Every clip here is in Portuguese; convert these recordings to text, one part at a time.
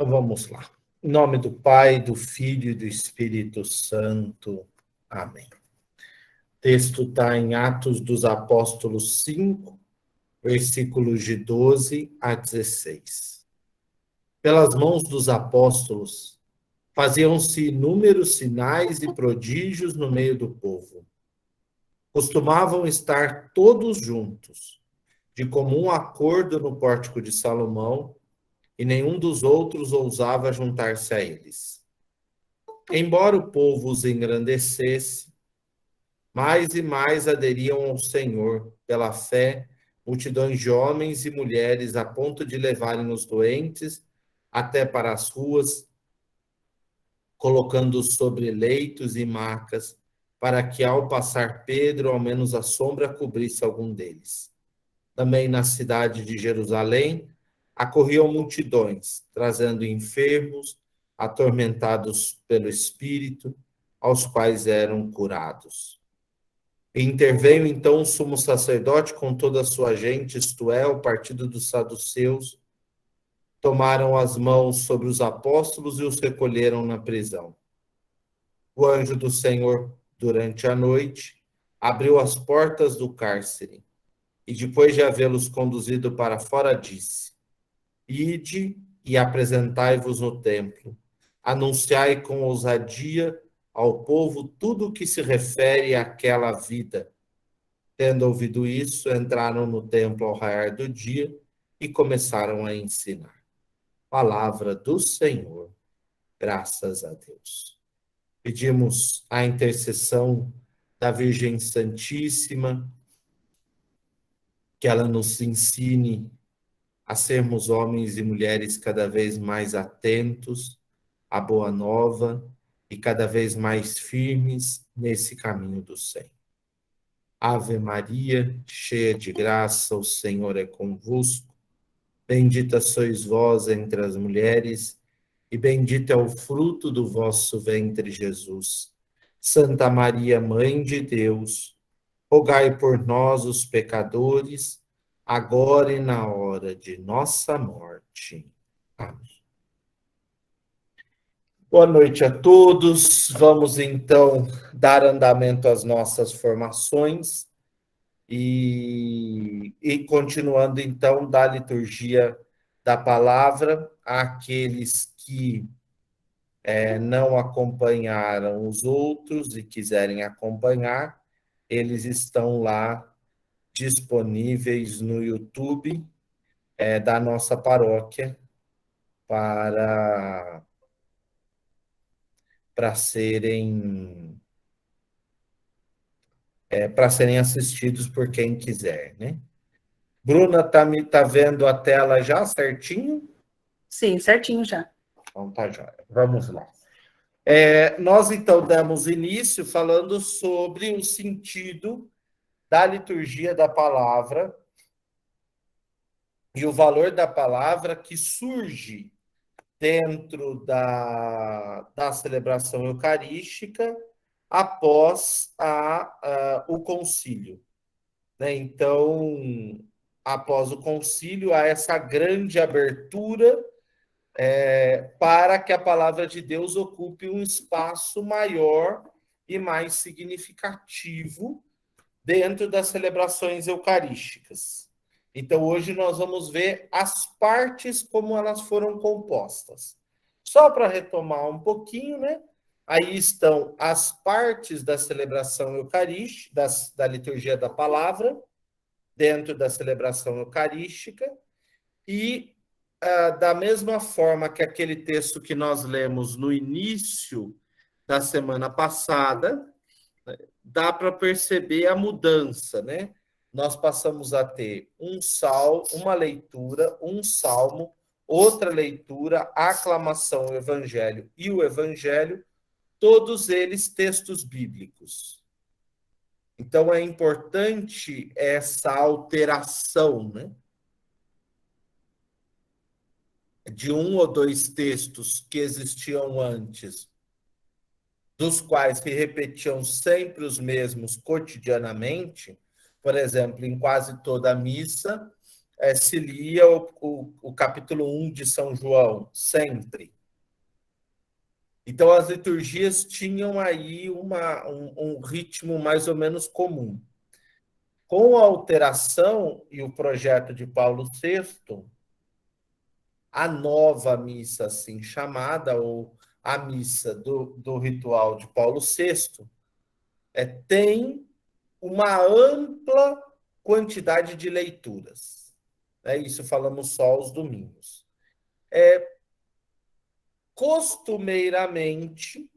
Então vamos lá. Em nome do Pai, do Filho e do Espírito Santo. Amém. O texto está em Atos dos Apóstolos 5, versículos de 12 a 16. Pelas mãos dos apóstolos faziam-se inúmeros sinais e prodígios no meio do povo. Costumavam estar todos juntos, de comum acordo no pórtico de Salomão, e nenhum dos outros ousava juntar-se a eles. Embora o povo os engrandecesse, mais e mais aderiam ao Senhor pela fé, multidões de homens e mulheres, a ponto de levarem os doentes até para as ruas, colocando-os sobre leitos e macas, para que ao passar Pedro, ao menos a sombra cobrisse algum deles. Também na cidade de Jerusalém, acorriam multidões, trazendo enfermos, atormentados pelo Espírito, aos quais eram curados. Interveio então o sumo sacerdote com toda a sua gente, isto é, o partido dos saduceus, tomaram as mãos sobre os apóstolos e os recolheram na prisão. O anjo do Senhor, durante a noite, abriu as portas do cárcere e, depois de havê-los conduzido para fora, disse: Ide e apresentai-vos no templo. Anunciai com ousadia ao povo tudo o que se refere àquela vida. Tendo ouvido isso, entraram no templo ao raiar do dia e começaram a ensinar. Palavra do Senhor, graças a Deus. Pedimos a intercessão da Virgem Santíssima, que ela nos ensine a sermos homens e mulheres cada vez mais atentos à boa nova e cada vez mais firmes nesse caminho do Senhor. Ave Maria, cheia de graça, o Senhor é convosco. Bendita sois vós entre as mulheres, e bendito é o fruto do vosso ventre, Jesus. Santa Maria, Mãe de Deus, rogai por nós, os pecadores, agora e na hora de nossa morte. Amém. Boa noite a todos. Vamos então dar andamento às nossas formações e continuando então da liturgia da palavra, àqueles que não acompanharam os outros e quiserem acompanhar, eles estão lá disponíveis no YouTube da nossa paróquia para serem assistidos por quem quiser, né? Bruna, tá vendo a tela já certinho? Sim, certinho já. Então tá jóia. Vamos lá. Nós então damos início falando sobre o sentido da liturgia da palavra e o valor da palavra que surge dentro da celebração eucarística após o concílio, né? Então, após o concílio, há essa grande abertura para que a palavra de Deus ocupe um espaço maior e mais significativo dentro das celebrações eucarísticas. Então, hoje nós vamos ver as partes como elas foram compostas. Só para retomar um pouquinho, né? Aí estão as partes da celebração eucarística, da liturgia da palavra, dentro da celebração eucarística, e da mesma forma que aquele texto que nós lemos no início da semana passada, dá para perceber a mudança, né? Nós passamos a ter uma leitura, um salmo, outra leitura, a aclamação, o evangelho e o evangelho, todos eles textos bíblicos. Então é importante essa alteração, né? De um ou dois textos que existiam antes, dos quais se repetiam sempre os mesmos cotidianamente, por exemplo, em quase toda a missa, se lia o capítulo 1 de São João, sempre. Então, as liturgias tinham aí um ritmo mais ou menos comum. Com a alteração e o projeto de Paulo VI, a nova missa, assim chamada, ou a missa do ritual de Paulo VI, tem uma ampla quantidade de leituras. Isso falamos só aos domingos. Costumeiramente,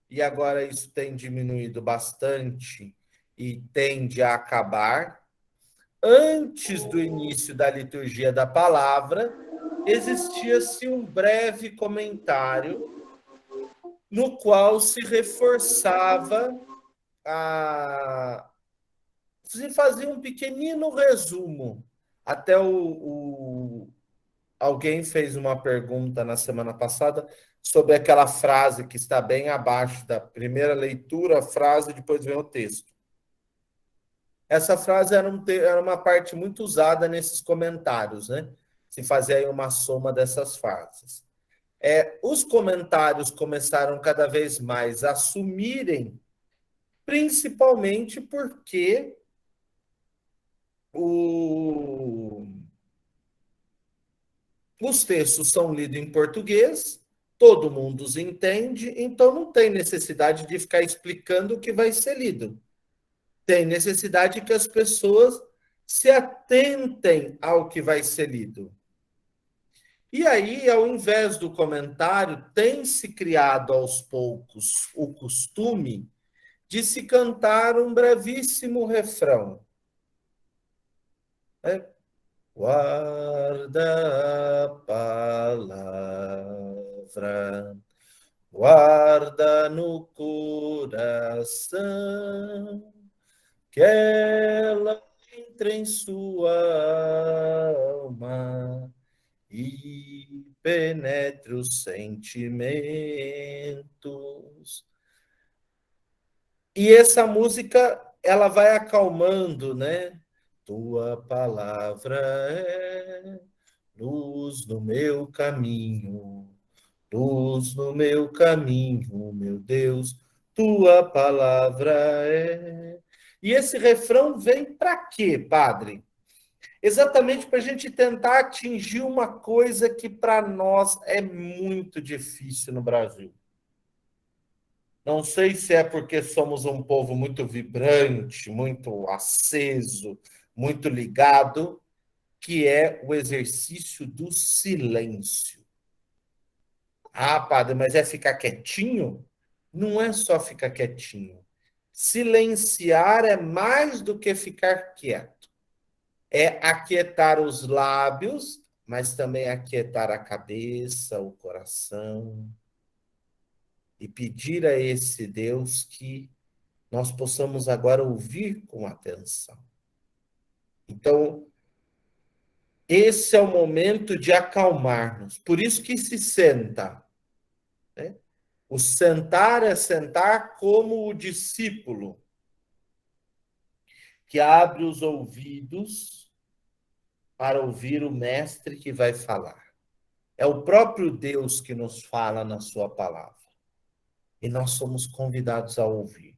e agora isso tem diminuído bastante e tende a acabar, antes do início da liturgia da palavra, existia-se um breve comentário no qual se reforçava se fazia um pequenino resumo. Até alguém fez uma pergunta na semana passada sobre aquela frase que está bem abaixo da primeira leitura, a frase, depois vem o texto. Essa frase era uma parte muito usada nesses comentários, né? Se fazer aí uma soma dessas frases. Os comentários começaram cada vez mais a sumirem, principalmente porque os textos são lidos em português, todo mundo os entende, então não tem necessidade de ficar explicando o que vai ser lido. Tem necessidade que as pessoas se atentem ao que vai ser lido. E aí, ao invés do comentário, tem se criado aos poucos o costume de se cantar um brevíssimo refrão. Guarda a palavra, guarda no coração, que ela entre em sua alma e penetre os sentimentos. E essa música, ela vai acalmando, né? Tua palavra é luz no meu caminho, luz no meu caminho, meu Deus, tua palavra é. E esse refrão vem para quê, padre? Exatamente para a gente tentar atingir uma coisa que para nós é muito difícil no Brasil. Não sei se é porque somos um povo muito vibrante, muito aceso, muito ligado, que é o exercício do silêncio. Ah, padre, mas é ficar quietinho? Não é só ficar quietinho. Silenciar é mais do que ficar quieto. É aquietar os lábios, mas também aquietar a cabeça, o coração. E pedir a esse Deus que nós possamos agora ouvir com atenção. Então, esse é o momento de acalmar-nos. Por isso que se senta. Né? O sentar é sentar como o discípulo, que abre os ouvidos para ouvir o mestre que vai falar. É o próprio Deus que nos fala na sua palavra. E nós somos convidados a ouvir.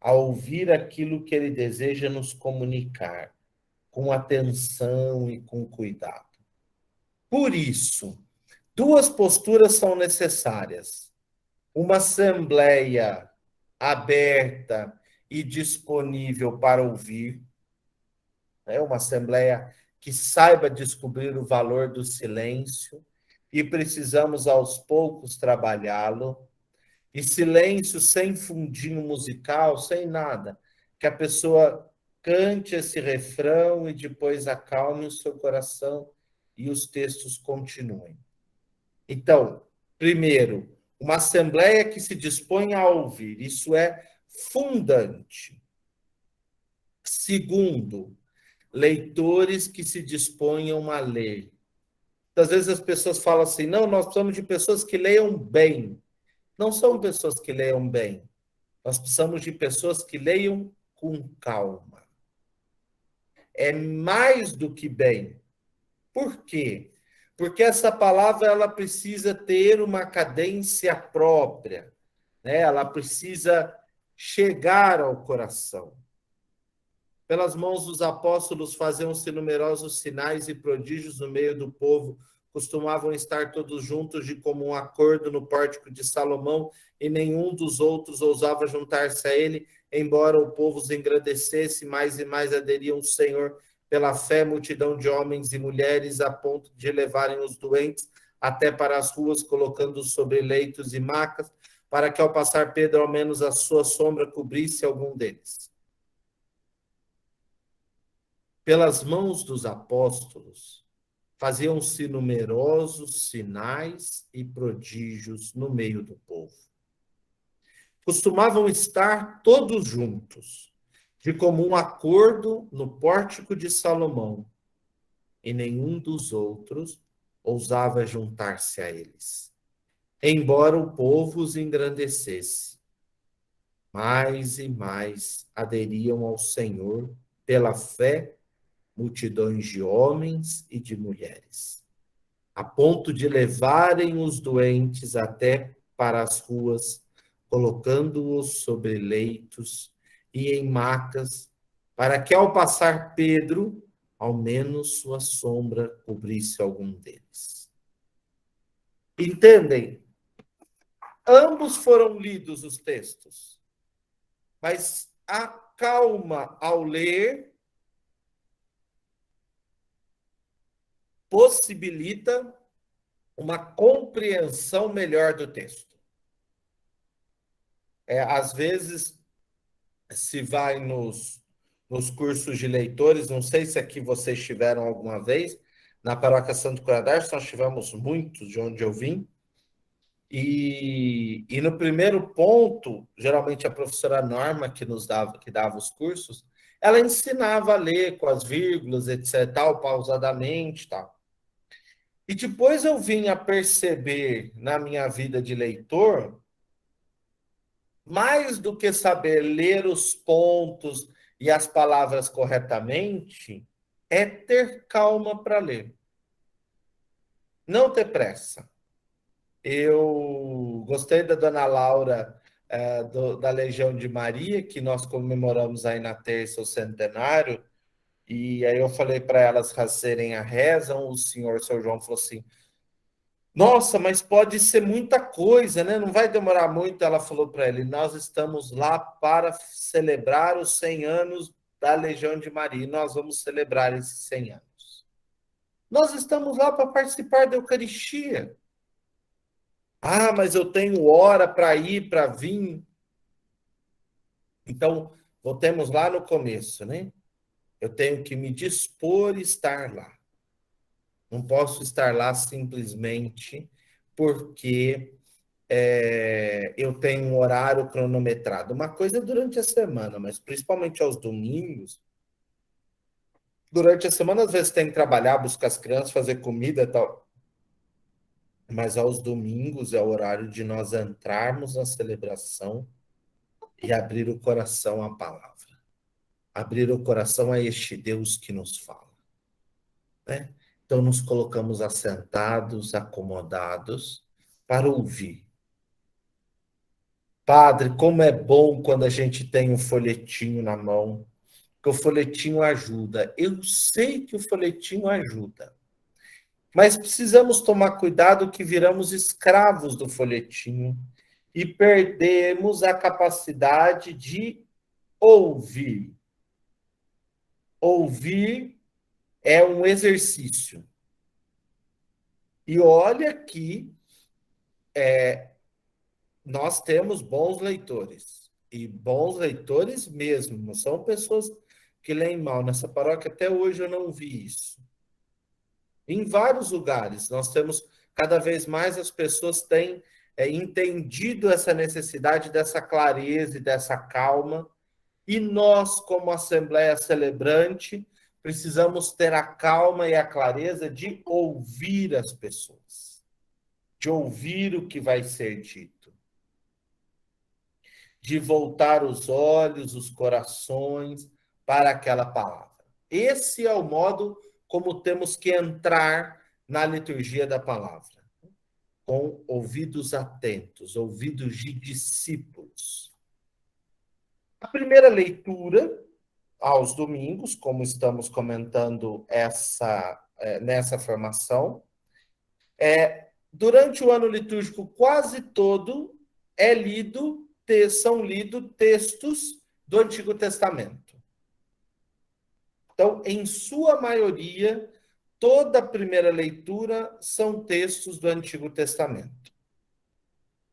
A ouvir aquilo que ele deseja nos comunicar, com atenção e com cuidado. Por isso, duas posturas são necessárias. Uma assembleia aberta e disponível para ouvir, uma assembleia que saiba descobrir o valor do silêncio, e precisamos aos poucos trabalhá-lo. E silêncio sem fundinho musical, sem nada. Que a pessoa cante esse refrão e depois acalme o seu coração e os textos continuem. Então, primeiro, uma assembleia que se dispõe a ouvir, isso é fundante. Segundo, leitores que se disponham a ler. Às vezes as pessoas falam assim, não, nós precisamos de pessoas que leiam bem. Não são pessoas que leiam bem. Nós precisamos de pessoas que leiam com calma. é mais do que bem. Por quê? Porque essa palavra ela precisa ter uma cadência própria, né? Ela precisa chegar ao coração. Pelas mãos dos apóstolos faziam-se numerosos sinais e prodígios no meio do povo. Costumavam estar todos juntos de comum acordo no pórtico de Salomão, e nenhum dos outros ousava juntar-se a ele, embora o povo os engrandecesse, mais e mais aderiam ao Senhor pela fé, multidão de homens e mulheres, a ponto de levarem os doentes até para as ruas, colocando-os sobre leitos e macas, para que ao passar Pedro, ao menos a sua sombra cobrisse algum deles. Pelas mãos dos apóstolos, faziam-se numerosos sinais e prodígios no meio do povo. Costumavam estar todos juntos, de comum acordo no pórtico de Salomão, e nenhum dos outros ousava juntar-se a eles, embora o povo os engrandecesse. Mais e mais aderiam ao Senhor pela fé multidões de homens e de mulheres, a ponto de levarem os doentes até para as ruas, colocando-os sobre leitos e em macas, para que ao passar Pedro, ao menos sua sombra cobrisse algum deles. Entendem? Ambos foram lidos os textos, mas a calma ao ler possibilita uma compreensão melhor do texto. Às vezes, se vai nos cursos de leitores, não sei se aqui vocês tiveram alguma vez, na Paróquia Santo Curadarço nós tivemos muitos de onde eu vim, e no primeiro ponto, geralmente a professora Norma, que dava os cursos, ela ensinava a ler com as vírgulas, etc., tal, pausadamente, tal. E depois eu vim a perceber na minha vida de leitor, mais do que saber ler os pontos e as palavras corretamente, é ter calma para ler. Não ter pressa. Eu gostei da dona Laura, da Legião de Maria, que nós comemoramos aí na terça o centenário, e aí eu falei para elas fazerem a reza, o senhor, seu João, falou assim, nossa, mas pode ser muita coisa, né? Não vai demorar muito. Ela falou para ele, nós estamos lá para celebrar os 100 anos da Legião de Maria, e nós vamos celebrar esses 100 anos. Nós estamos lá para participar da Eucaristia. Ah, mas eu tenho hora para ir, para vir. Então, voltemos lá no começo, né? Eu tenho que me dispor e estar lá. Não posso estar lá simplesmente porque eu tenho um horário cronometrado. Uma coisa é durante a semana, mas principalmente aos domingos. Durante a semana, às vezes, tem que trabalhar, buscar as crianças, fazer comida e tal. Mas aos domingos é o horário de nós entrarmos na celebração e abrir o coração à palavra. Abrir o coração a este Deus que nos fala. Né? Então, nos colocamos assentados, acomodados, para ouvir. Padre, como é bom quando a gente tem um folhetinho na mão, que o folhetinho ajuda. Eu sei que o folhetinho ajuda, mas precisamos tomar cuidado que viramos escravos do folhetinho e perdemos a capacidade de ouvir. Ouvir é um exercício. E olha que nós temos bons leitores, e bons leitores mesmo, não são pessoas que leem mal. Nessa paróquia, até hoje, eu não vi isso. Em vários lugares, nós temos, cada vez mais as pessoas têm entendido essa necessidade dessa clareza e dessa calma, e nós, como Assembleia Celebrante, precisamos ter a calma e a clareza de ouvir as pessoas, de ouvir o que vai ser dito, de voltar os olhos, os corações para aquela palavra. Esse é o modo como temos que entrar na liturgia da palavra, com ouvidos atentos, ouvidos de discípulos. A primeira leitura, aos domingos, como estamos comentando nessa formação, durante o ano litúrgico quase todo são lidos textos do Antigo Testamento. Então, em sua maioria, toda a primeira leitura são textos do Antigo Testamento.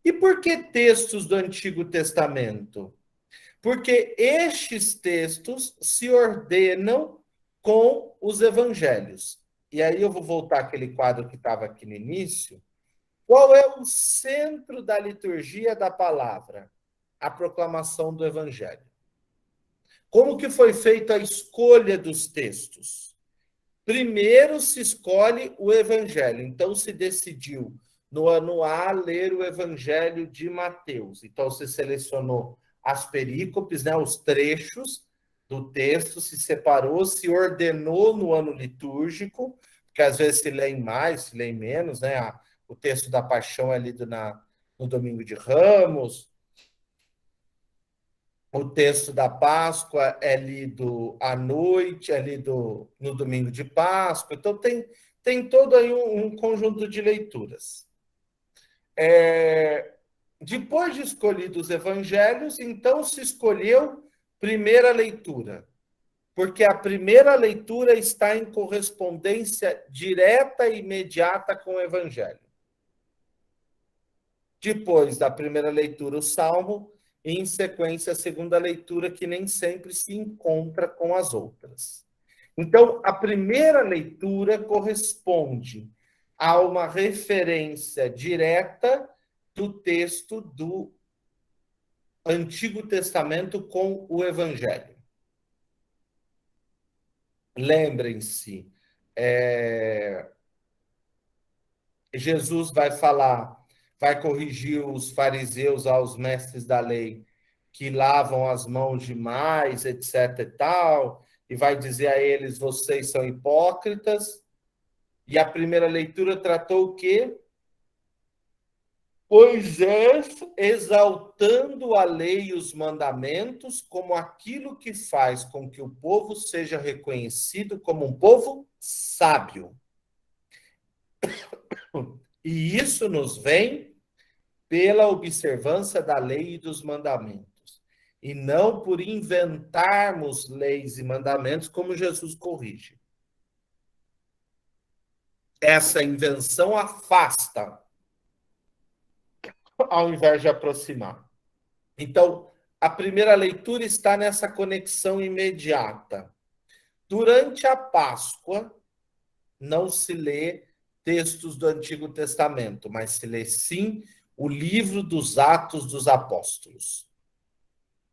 E por que textos do Antigo Testamento? Porque estes textos se ordenam com os evangelhos. E aí eu vou voltar àquele quadro que estava aqui no início. Qual é o centro da liturgia da palavra? A proclamação do evangelho. Como que foi feita a escolha dos textos? Primeiro se escolhe o evangelho. Então se decidiu, no ano A, ler o evangelho de Mateus. Então se selecionou as perícopes, né, os trechos do texto, se separou, se ordenou no ano litúrgico, porque às vezes se lê mais, se lê menos, né? O texto da Paixão é lido no Domingo de Ramos, o texto da Páscoa é lido à noite, é lido no Domingo de Páscoa. Então, tem todo aí um conjunto de leituras. Depois de escolhidos os evangelhos, então se escolheu primeira leitura, porque a primeira leitura está em correspondência direta e imediata com o evangelho. Depois da primeira leitura, o Salmo, e em sequência a segunda leitura, que nem sempre se encontra com as outras. Então, a primeira leitura corresponde a uma referência direta do texto do Antigo Testamento com o Evangelho. Lembrem-se, Jesus vai corrigir os fariseus aos mestres da lei que lavam as mãos demais, etc. e tal, e vai dizer a eles, vocês são hipócritas. E a primeira leitura tratou o quê? Moisés exaltando a lei e os mandamentos como aquilo que faz com que o povo seja reconhecido como um povo sábio. E isso nos vem pela observância da lei e dos mandamentos, e não por inventarmos leis e mandamentos como Jesus corrige. Essa invenção afasta, ao invés de aproximar. Então, a primeira leitura está nessa conexão imediata. Durante a Páscoa, não se lê textos do Antigo Testamento, mas se lê, sim, o livro dos Atos dos Apóstolos.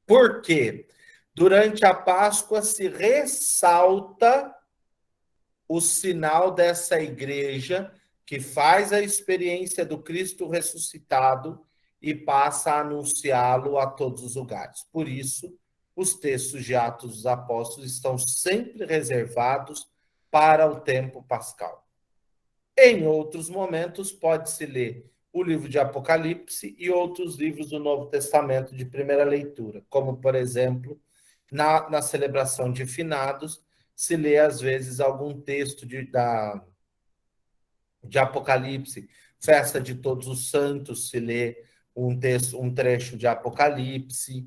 Por quê? Durante a Páscoa se ressalta o sinal dessa igreja que faz a experiência do Cristo ressuscitado e passa a anunciá-lo a todos os lugares. Por isso, os textos de Atos dos Apóstolos estão sempre reservados para o tempo pascal. Em outros momentos, pode-se ler o livro de Apocalipse e outros livros do Novo Testamento de primeira leitura, como, por exemplo, na celebração de finados, se lê, às vezes, algum texto de Apocalipse. Festa de Todos os Santos, se lê um trecho de Apocalipse,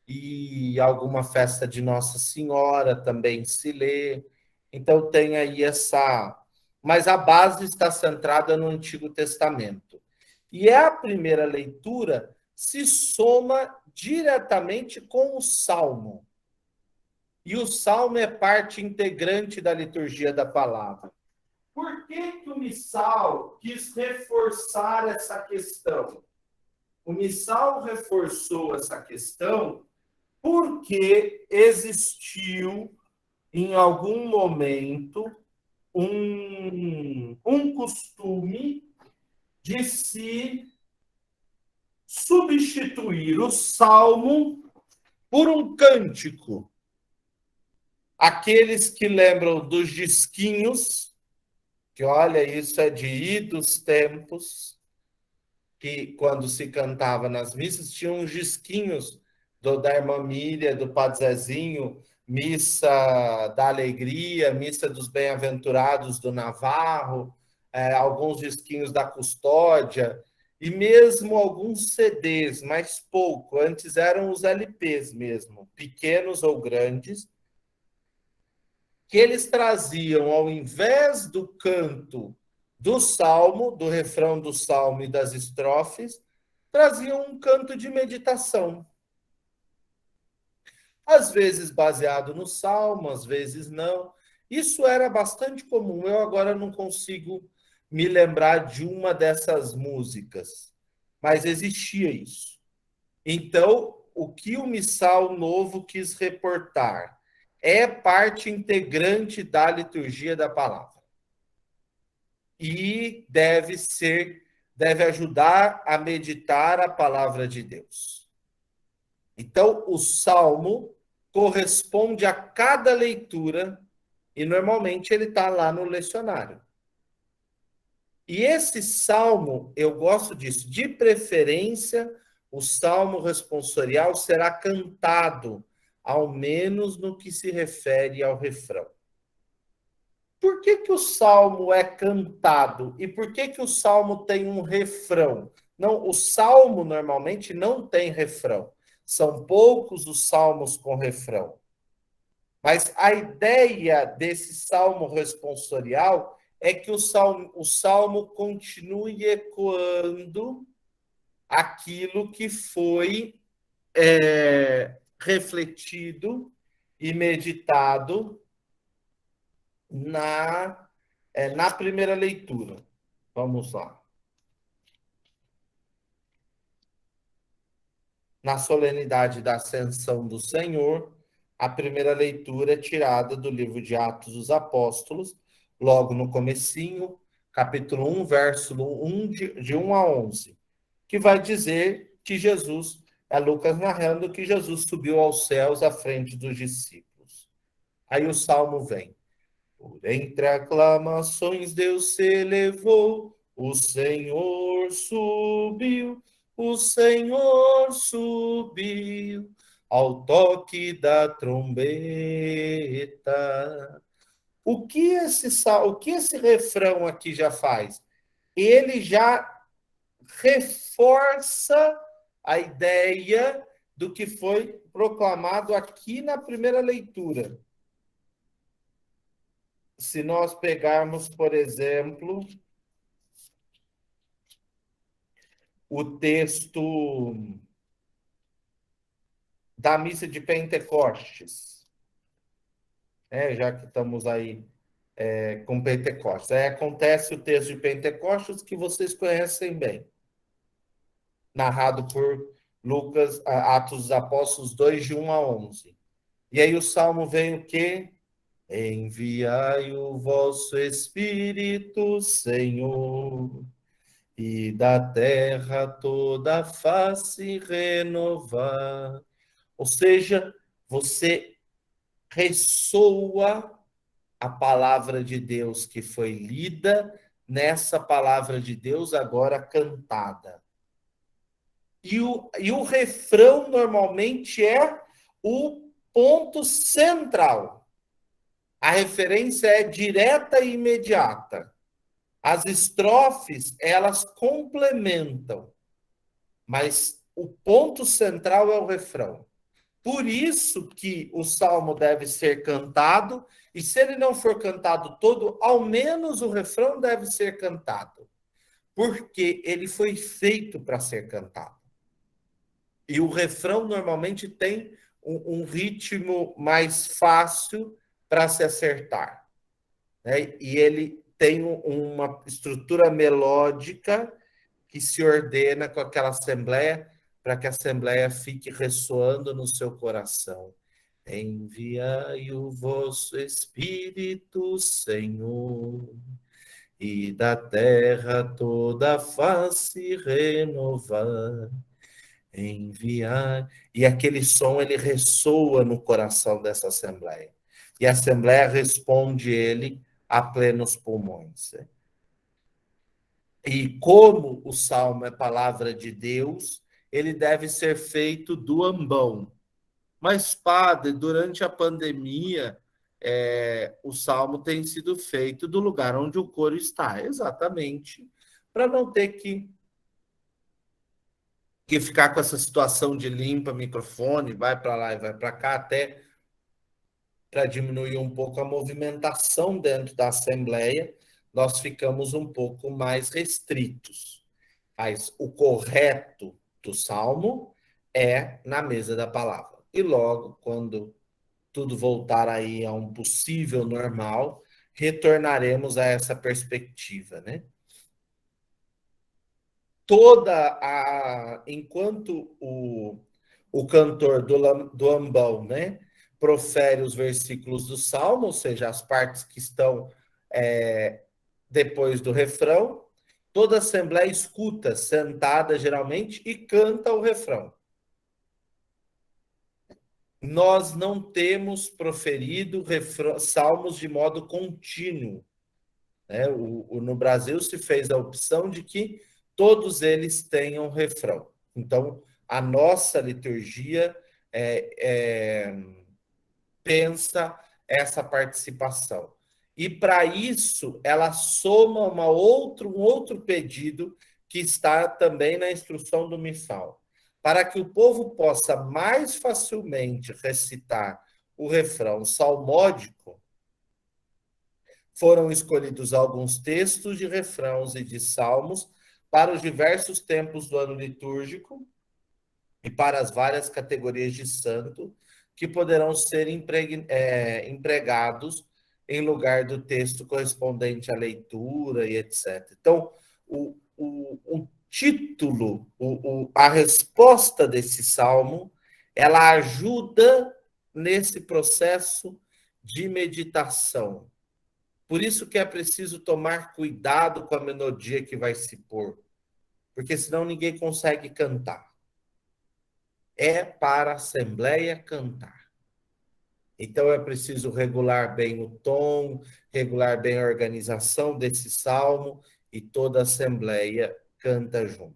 e alguma festa de Nossa Senhora também se lê. Então, tem aí essa... Mas a base está centrada no Antigo Testamento. E a primeira leitura se soma diretamente com o Salmo. E o Salmo é parte integrante da liturgia da palavra. Por que o Missal quis reforçar essa questão? O Missal reforçou essa questão porque existiu, em algum momento, um costume de se substituir o salmo por um cântico. Aqueles que lembram dos disquinhos, que olha, isso é de idos tempos, que quando se cantava nas missas, tinham uns disquinhos da irmã Miriam, do Padre Zezinho, missa da alegria, missa dos bem-aventurados do Navarro, alguns disquinhos da custódia, e mesmo alguns CDs, mas pouco. Antes eram os LPs mesmo, pequenos ou grandes, que eles traziam, ao invés do canto do salmo, do refrão do salmo e das estrofes, traziam um canto de meditação. Às vezes baseado no salmo, às vezes não. Isso era bastante comum. Eu agora não consigo me lembrar de uma dessas músicas, mas existia isso. Então, o que o Missal Novo quis reportar é parte integrante da liturgia da palavra. E deve ajudar a meditar a palavra de Deus. Então, o salmo corresponde a cada leitura e normalmente ele está lá no lecionário. E esse salmo, eu gosto disso, de preferência, o salmo responsorial será cantado, ao menos no que se refere ao refrão. Por que o salmo é cantado? E por que o salmo tem um refrão? Não, o salmo normalmente não tem refrão. São poucos os salmos com refrão. Mas a ideia desse salmo responsorial é que o salmo continue ecoando aquilo que foi refletido e meditado na primeira leitura. Vamos lá. Na solenidade da Ascensão do Senhor, a primeira leitura é tirada do livro de Atos dos Apóstolos, logo no comecinho, capítulo 1, verso 1, de 1 a 11, que vai dizer que Jesus, é Lucas narrando que Jesus subiu aos céus à frente dos discípulos. Aí o salmo vem. Por entre aclamações Deus se elevou, o Senhor subiu, ao toque da trombeta. O que esse refrão aqui já faz? Ele já reforça a ideia do que foi proclamado aqui na primeira leitura. Se nós pegarmos, por exemplo, o texto da missa de Pentecostes, já que estamos aí com Pentecostes. Aí acontece o texto de Pentecostes que vocês conhecem bem, narrado por Lucas, Atos dos Apóstolos 2, de 1 a 11. E aí o salmo vem o quê? Enviai o vosso Espírito, Senhor, e da terra toda a face renovar. Ou seja, você ressoa a palavra de Deus que foi lida nessa palavra de Deus agora cantada. E o refrão normalmente é o ponto central. A referência é direta e imediata. As estrofes, elas complementam, mas o ponto central é o refrão. Por isso que o salmo deve ser cantado, e se ele não for cantado todo, ao menos o refrão deve ser cantado, porque ele foi feito para ser cantado. E o refrão normalmente tem um ritmo mais fácil para se acertar, né? E ele tem uma estrutura melódica que se ordena com aquela assembleia, para que a assembleia fique ressoando no seu coração. Enviai o vosso Espírito, Senhor, e da terra toda a face renovar. Enviar. E aquele som, ele ressoa no coração dessa assembleia. e a Assembleia responde ele a plenos pulmões. E como o Salmo é palavra de Deus, ele deve ser feito do ambão. Mas, padre, durante a pandemia, o Salmo tem sido feito do lugar onde o coro está, exatamente, para não ter que ficar com essa situação de limpa microfone, vai para lá e vai para cá, até para diminuir um pouco a movimentação dentro da Assembleia, nós ficamos um pouco mais restritos. Mas o correto do Salmo é na mesa da palavra. E logo, quando tudo voltar aí a um possível normal, retornaremos a essa perspectiva, né? Enquanto o cantor do ambão, né, profere os versículos do Salmo, ou seja, as partes que estão depois do refrão, toda a assembleia escuta, sentada geralmente, e canta o refrão. Nós não temos proferido salmos de modo contínuo. Né? No Brasil se fez a opção de que todos eles tenham refrão. Então, a nossa liturgia pensa essa participação. E, para isso, ela soma um outro pedido que está também na instrução do missal. Para que o povo possa mais facilmente recitar o refrão salmódico, foram escolhidos alguns textos de refrãos e de salmos para os diversos tempos do ano litúrgico e para as várias categorias de santo que poderão ser empregados em lugar do texto correspondente à leitura e etc. Então, o título, a resposta desse salmo, ela ajuda nesse processo de meditação. Por isso que é preciso tomar cuidado com a melodia que vai se pôr, porque senão ninguém consegue cantar. É para a Assembleia cantar. Então é preciso regular bem o tom, regular bem a organização desse salmo, e toda a Assembleia canta junto.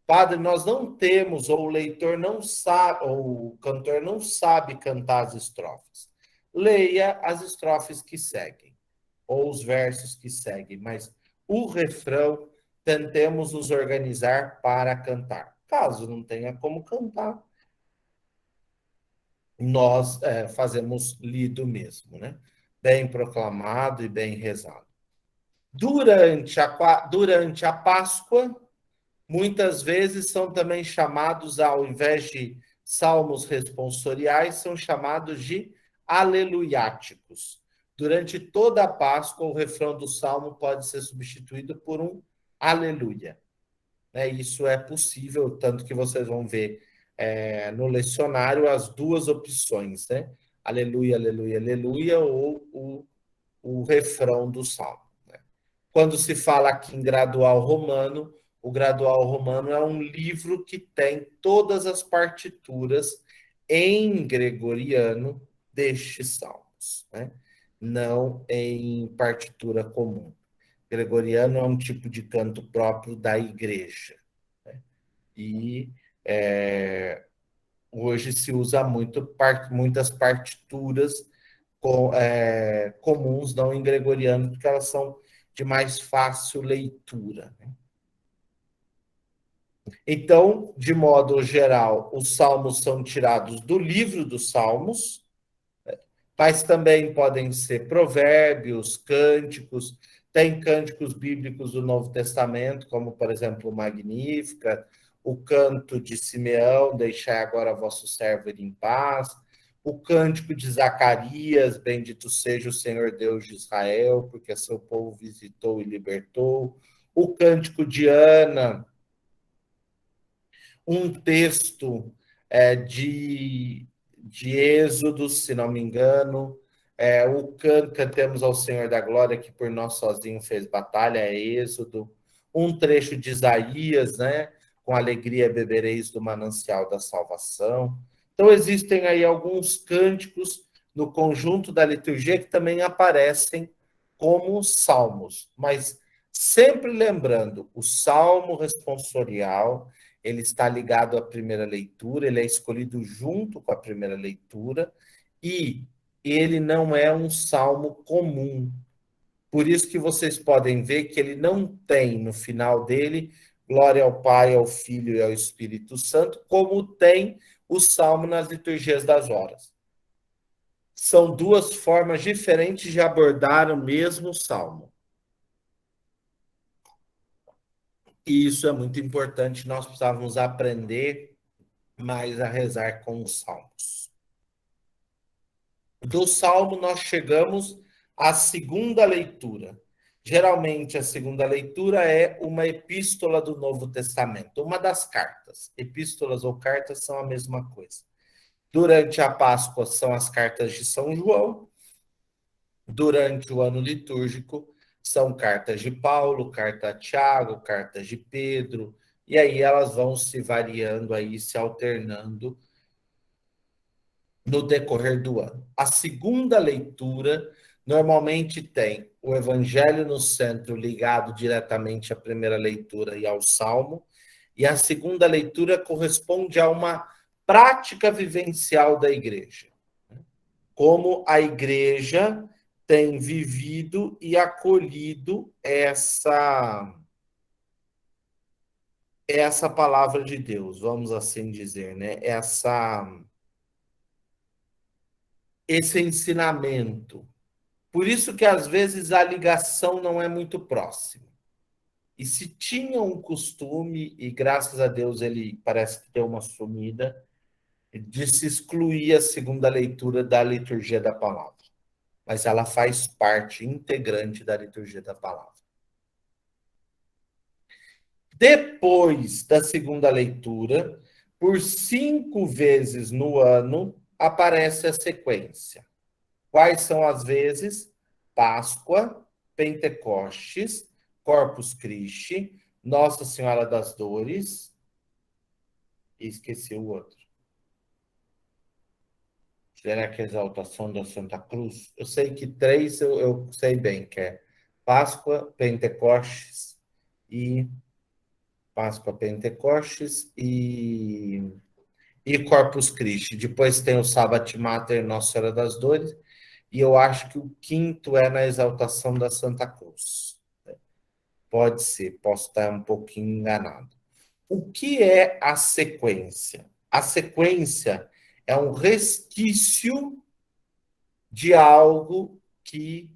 Padre, nós não temos, ou o leitor não sabe, ou o cantor não sabe cantar as estrofes. Leia as estrofes que seguem, ou os versos que seguem, mas o refrão, tentemos nos organizar para cantar. Caso não tenha como cantar, nós fazemos lido mesmo, né? Bem proclamado e bem rezado. Durante a Páscoa, muitas vezes são também chamados, ao invés de salmos responsoriais, são chamados de aleluiáticos. Durante toda a Páscoa, o refrão do salmo pode ser substituído por um aleluia. Isso é possível, tanto que vocês vão ver no lecionário as duas opções, né? Aleluia, aleluia, aleluia, ou o refrão do salmo. Né? Quando se fala aqui em gradual romano, o gradual romano é um livro que tem todas as partituras em gregoriano destes salmos, né? Não em partitura comum. Gregoriano é um tipo de canto próprio da igreja. Né? E hoje se usa muitas partituras comuns, não em gregoriano, porque elas são de mais fácil leitura. Né? Então, de modo geral, os salmos são tirados do livro dos salmos, mas também podem ser provérbios, cânticos, tem cânticos bíblicos do Novo Testamento, como, por exemplo, o Magnífica, o canto de Simeão, deixai agora vosso servo ir em paz, o cântico de Zacarias, bendito seja o Senhor Deus de Israel, porque seu povo visitou e libertou, o cântico de Ana, um texto de Êxodo, se não me engano, cantemos ao Senhor da Glória, que por nós sozinho fez batalha, é Êxodo, um trecho de Isaías, né? Com alegria bebereis do manancial da salvação. Então, existem aí alguns cânticos no conjunto da liturgia que também aparecem como salmos, mas sempre lembrando, o salmo responsorial, ele está ligado à primeira leitura, ele é escolhido junto com a primeira leitura, e ele não é um salmo comum. Por isso que vocês podem ver que ele não tem no final dele glória ao Pai, ao Filho e ao Espírito Santo, como tem o salmo nas liturgias das horas. São duas formas diferentes de abordar o mesmo salmo. E isso é muito importante, nós precisávamos aprender mais a rezar com os salmos. Do salmo, nós chegamos à segunda leitura. Geralmente, a segunda leitura é uma epístola do Novo Testamento, uma das cartas. Epístolas ou cartas são a mesma coisa. Durante a Páscoa, são as cartas de São João. Durante o ano litúrgico, são cartas de Paulo, carta a Tiago, cartas de Pedro, e aí elas vão se variando aí, se alternando no decorrer do ano. A segunda leitura normalmente tem o Evangelho no centro, ligado diretamente à primeira leitura e ao Salmo, e a segunda leitura corresponde a uma prática vivencial da igreja. Como a igreja tem vivido e acolhido essa palavra de Deus, vamos assim dizer, né? Esse ensinamento. Por isso que às vezes a ligação não é muito próxima. E se tinha um costume, e graças a Deus ele parece que deu uma sumida, de se excluir a segunda leitura da liturgia da palavra. Mas ela faz parte integrante da liturgia da palavra. Depois da segunda leitura, por 5 vezes no ano, aparece a sequência. Quais são as vezes? Páscoa, Pentecostes, Corpus Christi, Nossa Senhora das Dores, e esqueci o outro. Será que é a exaltação da Santa Cruz? Eu sei que 3 eu sei bem, que é Páscoa, Pentecostes e Corpus Christi. Depois tem o Sabbat Mater, Nossa Senhora das Dores, e eu acho que o quinto é na exaltação da Santa Cruz. Pode ser, posso estar um pouquinho enganado. O que é a sequência? A sequência é um resquício de algo que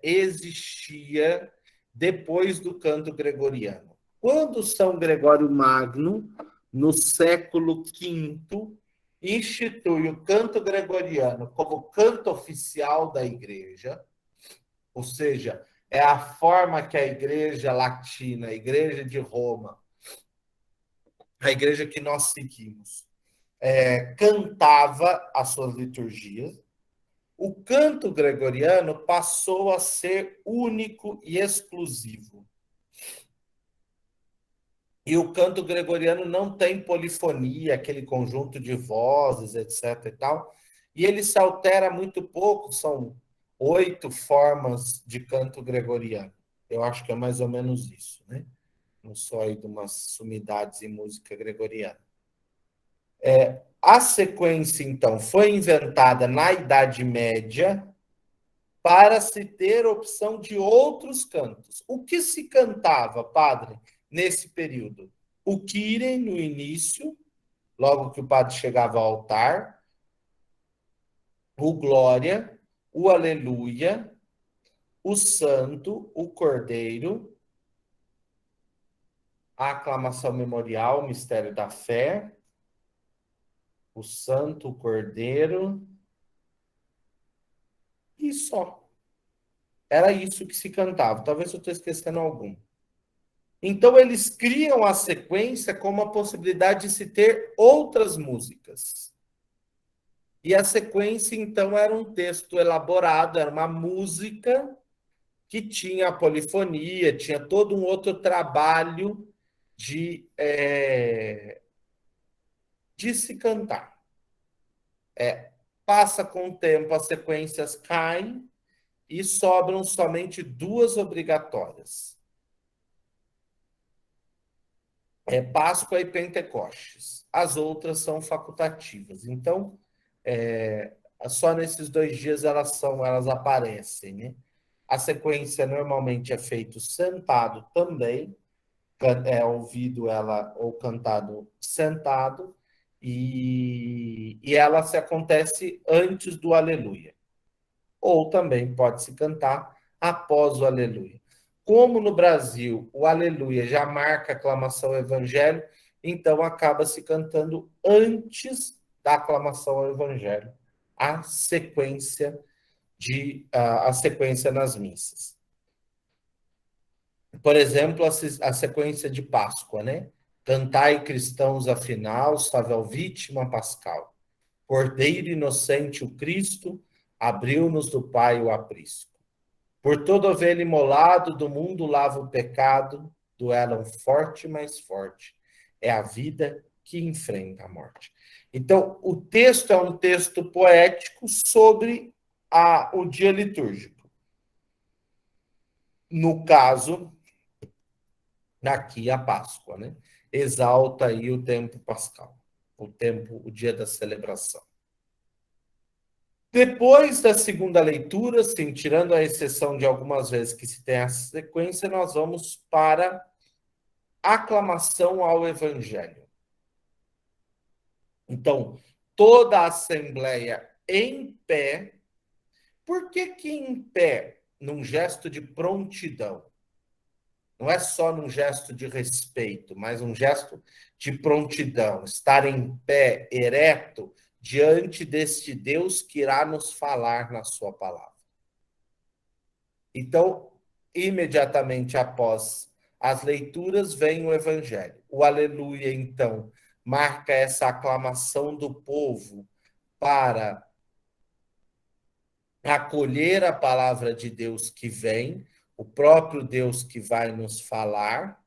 existia depois do canto gregoriano. Quando São Gregório Magno, no século V, institui o canto gregoriano como canto oficial da igreja, ou seja, é a forma que a igreja latina, a igreja de Roma, a igreja que nós seguimos, cantava as suas liturgias. O canto gregoriano passou a ser único e exclusivo. E o canto gregoriano não tem polifonia, aquele conjunto de vozes, etc. e tal. E ele se altera muito pouco, são 8 formas de canto gregoriano. Eu acho que é mais ou menos isso, né? Não sou aí de umas sumidades em música gregoriana. A sequência, então, foi inventada na Idade Média para se ter opção de outros cantos. O que se cantava, padre, nesse período? O Kyrie, no início, logo que o padre chegava ao altar, o Glória, o Aleluia, o Santo, o Cordeiro, a aclamação memorial, o mistério da fé, o Santo, o Cordeiro, e só. Era isso que se cantava. Talvez eu esteja esquecendo algum. Então, eles criam a sequência como a possibilidade de se ter outras músicas. E a sequência, então, era um texto elaborado, era uma música que tinha a polifonia, tinha todo um outro trabalho de se cantar. Passa com o tempo, as sequências caem e sobram somente 2 obrigatórias. É Páscoa e Pentecostes. As outras são facultativas. Então, só nesses 2 dias elas aparecem, né? A sequência normalmente é feito sentado também, é ouvido ela ou cantado sentado, e ela se acontece antes do aleluia. Ou também pode se cantar após o aleluia. Como no Brasil o aleluia já marca a aclamação ao evangelho, então acaba se cantando antes da aclamação ao evangelho, a sequência a sequência nas missas. Por exemplo, a sequência de Páscoa, né? Cantai cristãos afinal, salve vítima pascal. Cordeiro inocente o Cristo, abriu-nos do Pai o aprisco. Por todo ovelha imolado, do mundo lava o pecado, duela um forte mais forte. É a vida que enfrenta a morte. Então, o texto é um texto poético sobre o dia litúrgico. No caso, aqui a Páscoa, né? Exalta aí o tempo pascal, o dia da celebração. Depois da segunda leitura, sim, tirando a exceção de algumas vezes que se tem a sequência, nós vamos para a aclamação ao Evangelho. Então, toda a assembleia em pé. Por que em pé? Num gesto de prontidão. Não é só num gesto de respeito, mas um gesto de prontidão. Estar em pé, ereto, diante deste Deus que irá nos falar na sua palavra. Então, imediatamente após as leituras, vem o Evangelho. O Aleluia, então, marca essa aclamação do povo para acolher a palavra de Deus que vem, o próprio Deus que vai nos falar,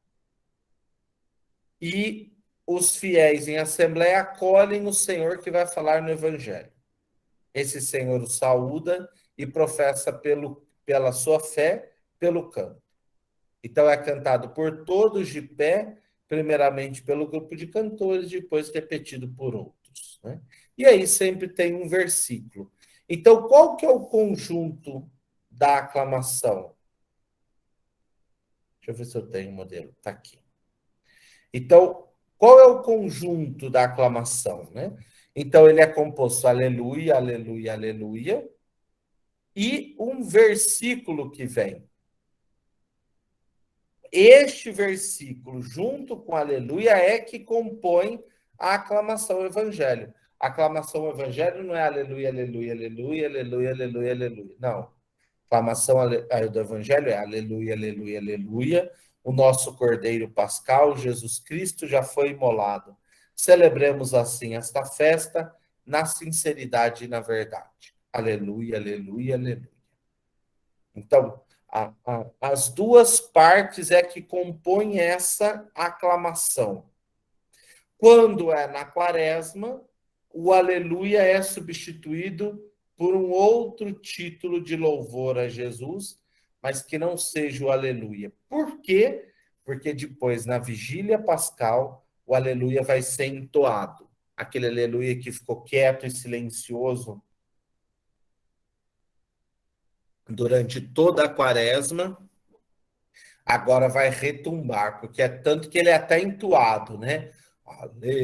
e os fiéis em assembleia acolhem o Senhor que vai falar no Evangelho. Esse Senhor o saúda e professa pela sua fé, pelo canto. Então é cantado por todos de pé, primeiramente pelo grupo de cantores, depois repetido por outros, né? E aí sempre tem um versículo. Então, qual que é o conjunto da aclamação? Deixa eu ver se eu tenho o modelo. Está aqui. Então, qual é o conjunto da aclamação, né? Então, ele é composto aleluia, aleluia, aleluia, e um versículo que vem. Este versículo, junto com aleluia, é que compõe a aclamação ao evangelho. A aclamação ao evangelho não é aleluia, aleluia, aleluia, aleluia, aleluia, aleluia. Não. A aclamação do evangelho é aleluia, aleluia, aleluia. O nosso Cordeiro Pascal, Jesus Cristo, já foi imolado. Celebremos assim esta festa na sinceridade e na verdade. Aleluia, aleluia, aleluia. Então, as duas partes é que compõem essa aclamação. Quando é na quaresma, o aleluia é substituído por um outro título de louvor a Jesus, mas que não seja o aleluia. Por quê? Porque depois, na vigília pascal, o aleluia vai ser entoado. Aquele aleluia que ficou quieto e silencioso durante toda a quaresma, agora vai retumbar, porque é tanto que ele é até entoado, né? Aleluia.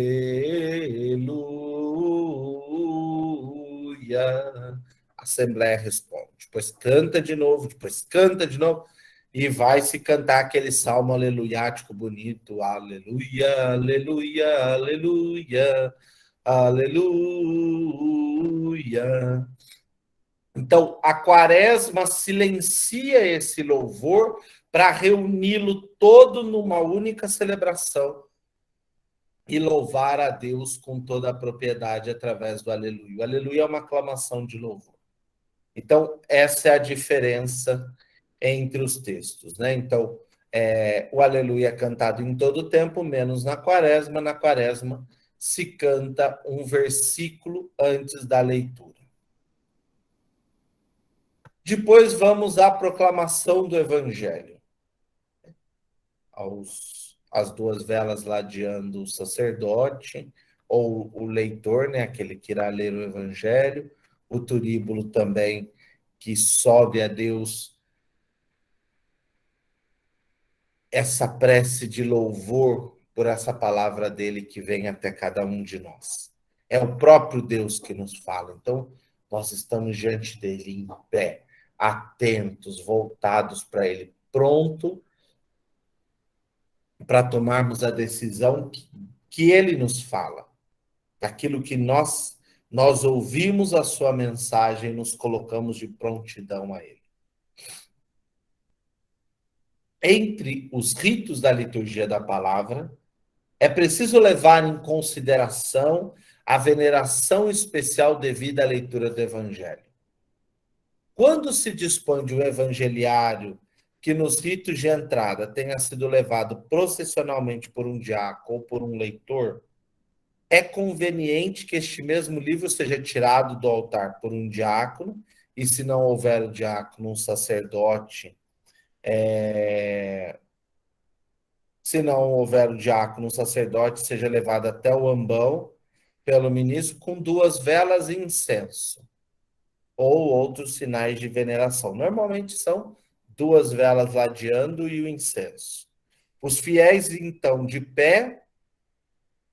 A Assembleia responde. Depois canta de novo, e vai se cantar aquele salmo aleluiático bonito. Aleluia, aleluia, aleluia, aleluia. Então, a quaresma silencia esse louvor para reuni-lo todo numa única celebração e louvar a Deus com toda a propriedade através do aleluia. O aleluia é uma aclamação de louvor. Então, essa é a diferença entre os textos, né? Então, o aleluia é cantado em todo o tempo, menos na quaresma. Na quaresma se canta um versículo antes da leitura. Depois vamos à proclamação do Evangelho. As duas velas ladeando o sacerdote, ou o leitor, né, aquele que irá ler o Evangelho, o turíbulo também, que sobe a Deus essa prece de louvor por essa palavra dele que vem até cada um de nós. É o próprio Deus que nos fala. Então, nós estamos diante dele em pé, atentos, voltados para ele, pronto para tomarmos a decisão que ele nos fala, daquilo que nós ouvimos a sua mensagem e nos colocamos de prontidão a ele. Entre os ritos da liturgia da palavra, é preciso levar em consideração a veneração especial devida à leitura do Evangelho. Quando se dispõe de um evangeliário que nos ritos de entrada tenha sido levado processionalmente por um diácono ou por um leitor, é conveniente que este mesmo livro seja tirado do altar por um diácono, e se não houver o diácono, um sacerdote. Se não houver o diácono, um sacerdote seja levado até o ambão pelo ministro com 2 velas e incenso, ou outros sinais de veneração. Normalmente são 2 velas ladeando e o incenso. Os fiéis, então, de pé,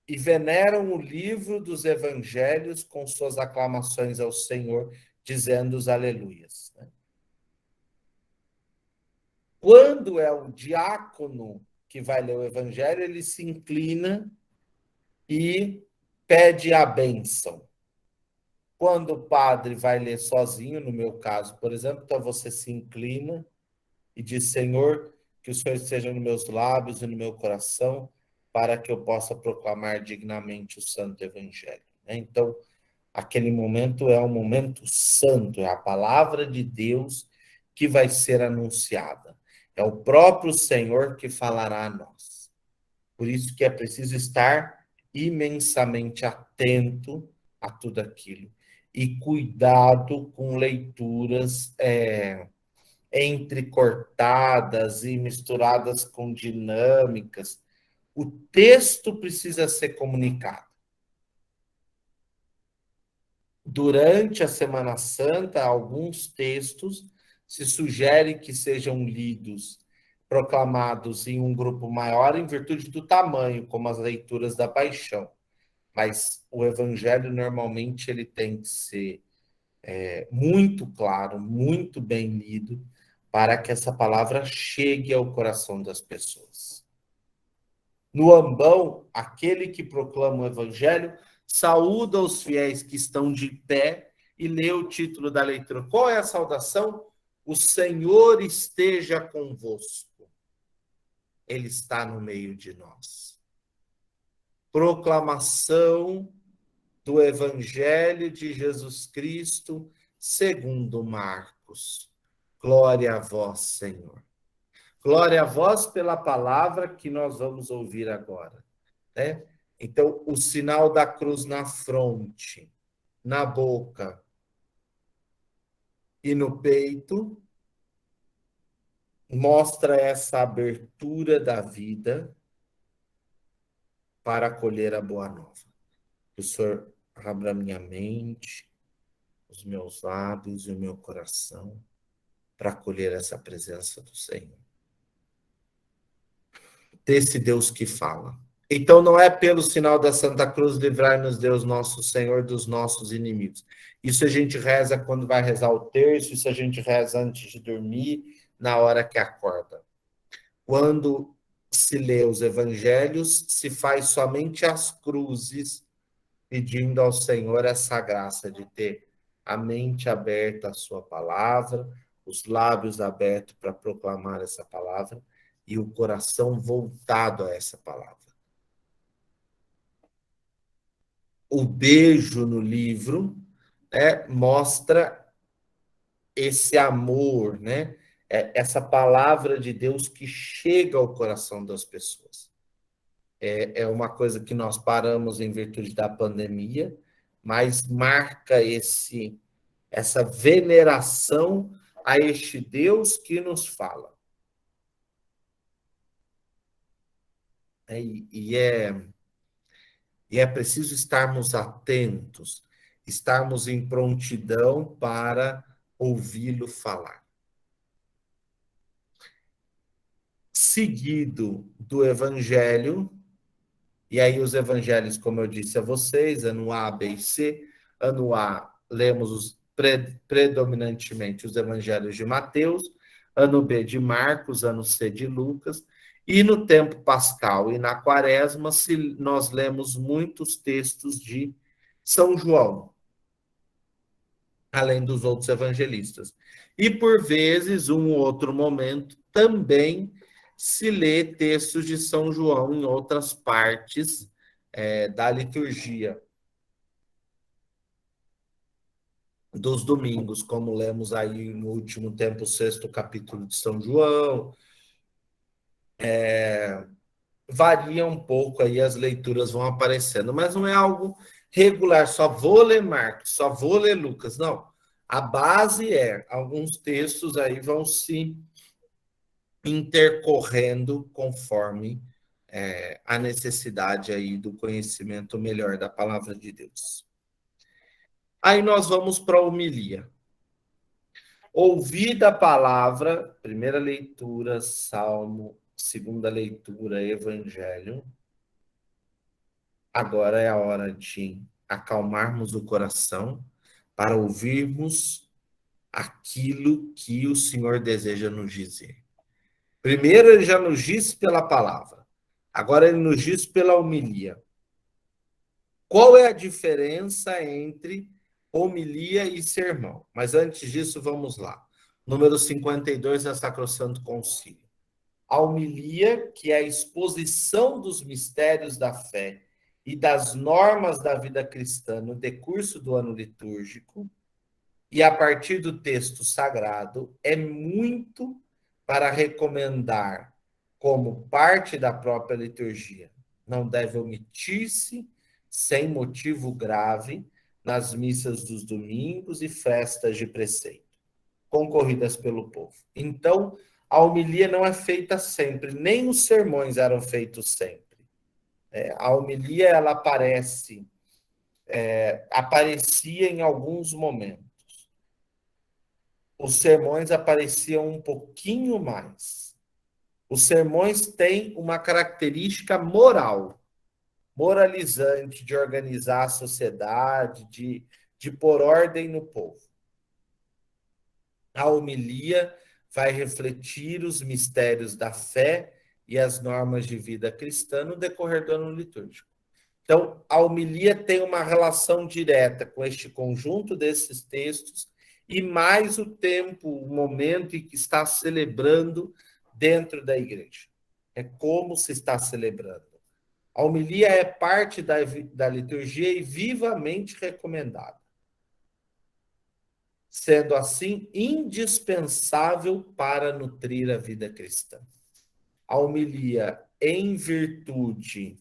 e veneram o livro dos evangelhos com suas aclamações ao Senhor, dizendo os aleluias. Quando é o diácono que vai ler o evangelho, ele se inclina e pede a bênção. Quando o padre vai ler sozinho, no meu caso, por exemplo, então você se inclina e diz: Senhor, que o Senhor esteja nos meus lábios e no meu coração, para que eu possa proclamar dignamente o santo evangelho. Então, aquele momento é um momento santo, é a palavra de Deus que vai ser anunciada. É o próprio Senhor que falará a nós. Por isso que é preciso estar imensamente atento a tudo aquilo. E cuidado com leituras entrecortadas e misturadas com dinâmicas. O texto precisa ser comunicado. Durante a Semana Santa, alguns textos se sugere que sejam lidos, proclamados em um grupo maior em virtude do tamanho, como as leituras da Paixão. Mas o Evangelho, normalmente, ele tem que ser muito claro, muito bem lido, para que essa palavra chegue ao coração das pessoas. No ambão, aquele que proclama o Evangelho saúda os fiéis que estão de pé e lê o título da leitura. Qual é a saudação? O Senhor esteja convosco. Ele está no meio de nós. Proclamação do Evangelho de Jesus Cristo, segundo Marcos. Glória a vós, Senhor. Glória a vós pela palavra que nós vamos ouvir agora, né? Então, o sinal da cruz na fronte, na boca e no peito mostra essa abertura da vida para acolher a boa nova. Que o Senhor abra minha mente, os meus lábios e o meu coração para acolher essa presença do Senhor. Desse Deus que fala. Então, não é pelo sinal da Santa Cruz livrar-nos Deus nosso Senhor dos nossos inimigos. Isso a gente reza quando vai rezar o terço, isso a gente reza antes de dormir, na hora que acorda. Quando se lê os evangelhos, se faz somente as cruzes, pedindo ao Senhor essa graça de ter a mente aberta à sua palavra, os lábios abertos para proclamar essa palavra e o coração voltado a essa palavra. O beijo no livro mostra esse amor, né? Essa palavra de Deus que chega ao coração das pessoas. É uma coisa que nós paramos em virtude da pandemia, mas marca essa veneração a este Deus que nos fala. E é preciso estarmos atentos, estarmos em prontidão para ouvi-lo falar. Seguido do Evangelho, e aí os evangelhos, como eu disse a vocês, ano A, B e C. Ano A, lemos predominantemente os evangelhos de Mateus, ano B de Marcos, ano C de Lucas, e no tempo pascal e na quaresma, nós lemos muitos textos de São João, além dos outros evangelistas. E, por vezes, um outro momento, também se lê textos de São João em outras partes da liturgia dos domingos, como lemos aí no último tempo, o sexto capítulo de São João. Varia um pouco aí, as leituras vão aparecendo, mas não é algo regular, só vou ler Marcos, só vou ler Lucas, não. A base alguns textos aí vão se intercorrendo conforme a necessidade aí do conhecimento melhor da palavra de Deus. Aí nós vamos para a homilia. Ouvida a palavra, primeira leitura, Salmo, segunda leitura, Evangelho. Agora é a hora de acalmarmos o coração para ouvirmos aquilo que o Senhor deseja nos dizer. Primeiro, ele já nos disse pela palavra. Agora, ele nos diz pela homilia. Qual é a diferença entre homilia e sermão? Mas antes disso, vamos lá. Número 52 é Sacrosanto Concílio. A homilia, que é a exposição dos mistérios da fé e das normas da vida cristã no decurso do ano litúrgico, e a partir do texto sagrado, é muito para recomendar como parte da própria liturgia. Não deve omitir-se sem motivo grave nas missas dos domingos e festas de preceito, concorridas pelo povo. Então, a homilia não é feita sempre, nem os sermões eram feitos sempre. A homilia, ela aparecia em alguns momentos. Os sermões apareciam um pouquinho mais. Os sermões têm uma característica moral, moralizante, de organizar a sociedade, de pôr ordem no povo. A homilia vai refletir os mistérios da fé e as normas de vida cristã no decorrer do ano litúrgico. Então, a homilia tem uma relação direta com este conjunto desses textos e mais o tempo, o momento em que está celebrando dentro da igreja. É como se está celebrando. A homilia é parte da liturgia e vivamente recomendada, sendo assim indispensável para nutrir a vida cristã. A homilia, em virtude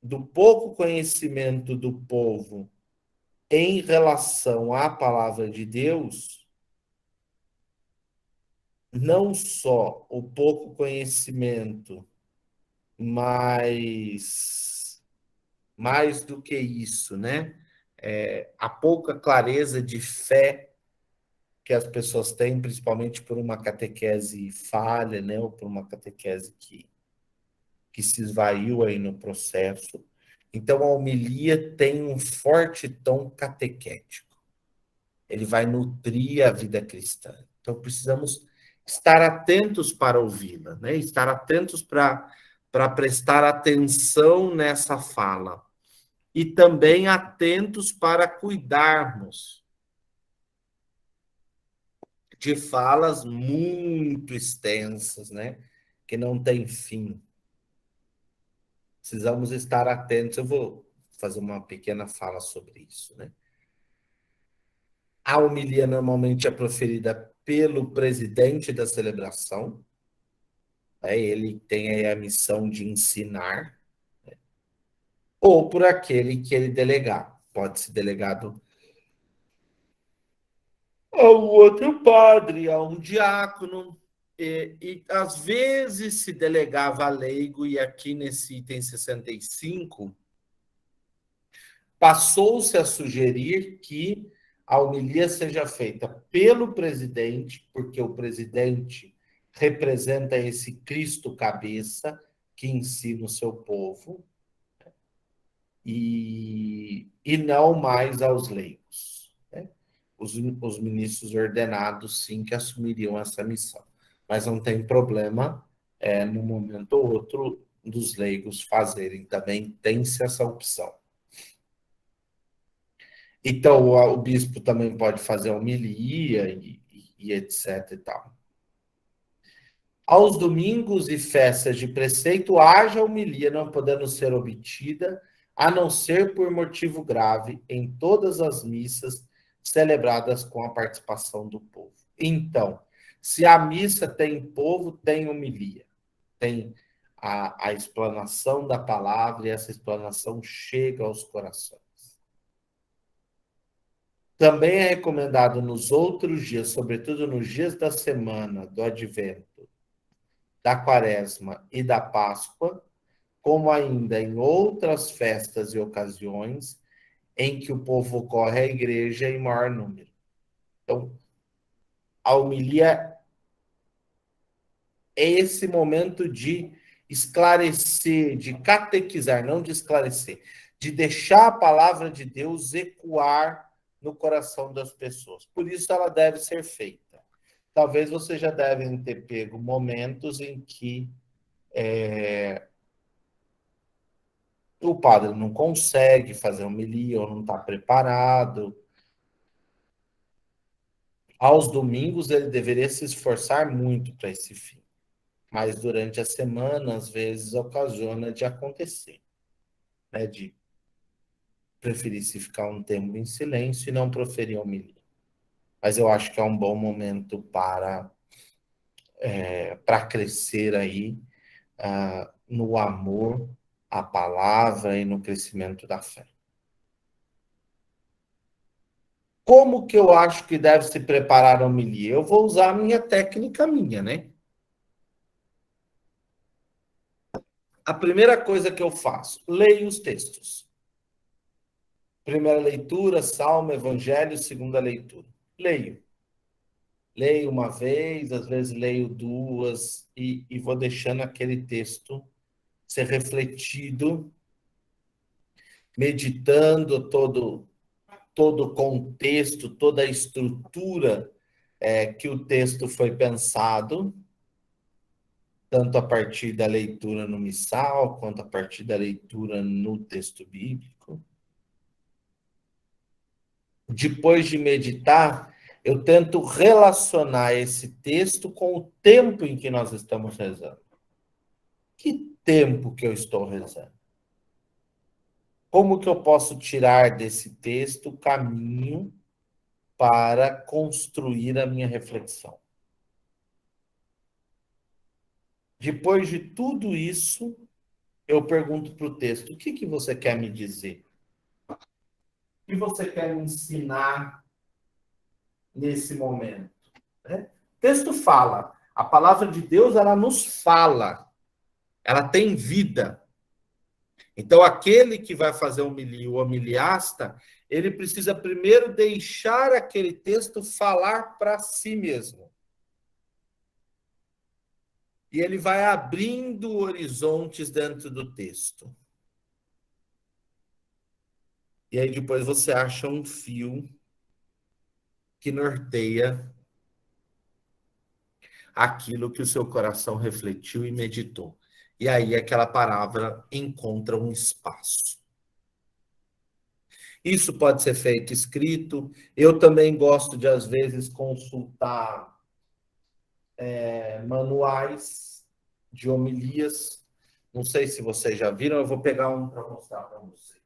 do pouco conhecimento do povo em relação à palavra de Deus, não só o pouco conhecimento, mas mais do que isso, né? A pouca clareza de fé que as pessoas têm, principalmente por uma catequese falha, né? Ou por uma catequese que se esvaiu aí no processo. Então, a homilia tem um forte tom catequético. Ele vai nutrir a vida cristã. Então, precisamos estar atentos para ouvi-la, né? Estar atentos para prestar atenção nessa fala. E também atentos para cuidarmos de falas muito extensas, né? Que não tem fim. Precisamos estar atentos. Eu vou fazer uma pequena fala sobre isso, né? A homilia normalmente é proferida pelo presidente da celebração, né? Ele tem aí a missão de ensinar, né? Ou por aquele que ele delegar. Pode ser delegado a um outro padre, a um diácono, e às vezes se delegava a leigo, e aqui nesse item 65, passou-se a sugerir que a homilia seja feita pelo presidente, porque o presidente representa esse Cristo cabeça que ensina o seu povo, e não mais aos leigos. Né? Os ministros ordenados, sim, que assumiriam essa missão. Mas não tem problema, no momento ou outro, dos leigos fazerem. Também tem-se essa opção. Então, o bispo também pode fazer homilia e etc. E tal. Aos domingos e festas de preceito, haja homilia não podendo ser obtida, a não ser por motivo grave, em todas as missas celebradas com a participação do povo. Então, se a missa tem povo, tem homilia, tem a explanação da palavra, e essa explanação chega aos corações. Também é recomendado nos outros dias, sobretudo nos dias da semana, do advento, da quaresma e da Páscoa, como ainda em outras festas e ocasiões em que o povo corre à igreja em maior número. Então, a homilia é esse momento de esclarecer, de catequizar, não de esclarecer, de deixar a palavra de Deus ecoar no coração das pessoas. Por isso ela deve ser feita. Talvez vocês já devem ter pego momentos em que o padre não consegue fazer homilia ou não está preparado. Aos domingos ele deveria se esforçar muito para esse fim, mas durante a semana, às vezes, ocasiona de acontecer, né? De preferir se ficar um tempo em silêncio e não proferir homilia. Mas eu acho que é um bom momento para crescer aí no amor à palavra e no crescimento da fé. Como que eu acho que deve se preparar a homilia? Eu vou usar a minha técnica minha, né? A primeira coisa que eu faço, leio os textos. Primeira leitura, Salmo, Evangelho, segunda leitura. Leio. Leio uma vez, às vezes leio duas, e vou deixando aquele texto ser refletido, meditando todo o contexto, toda a estrutura que o texto foi pensado, tanto a partir da leitura no missal, quanto a partir da leitura no texto bíblico. Depois de meditar, eu tento relacionar esse texto com o tempo em que nós estamos rezando. Que tempo que eu estou rezando? Como que eu posso tirar desse texto o caminho para construir a minha reflexão? Depois de tudo isso, eu pergunto para o texto: o que você quer me dizer? O que você quer me ensinar nesse momento? Né? O texto fala, a palavra de Deus, ela nos fala, ela tem vida. Então, aquele que vai fazer homilia, o homiliasta, ele precisa primeiro deixar aquele texto falar para si mesmo. E ele vai abrindo horizontes dentro do texto. E aí depois você acha um fio que norteia aquilo que o seu coração refletiu e meditou. E aí aquela palavra encontra um espaço. Isso pode ser feito escrito. Eu também gosto de, às vezes, consultar manuais de homilias. Não sei se vocês já viram, eu vou pegar um para mostrar para vocês.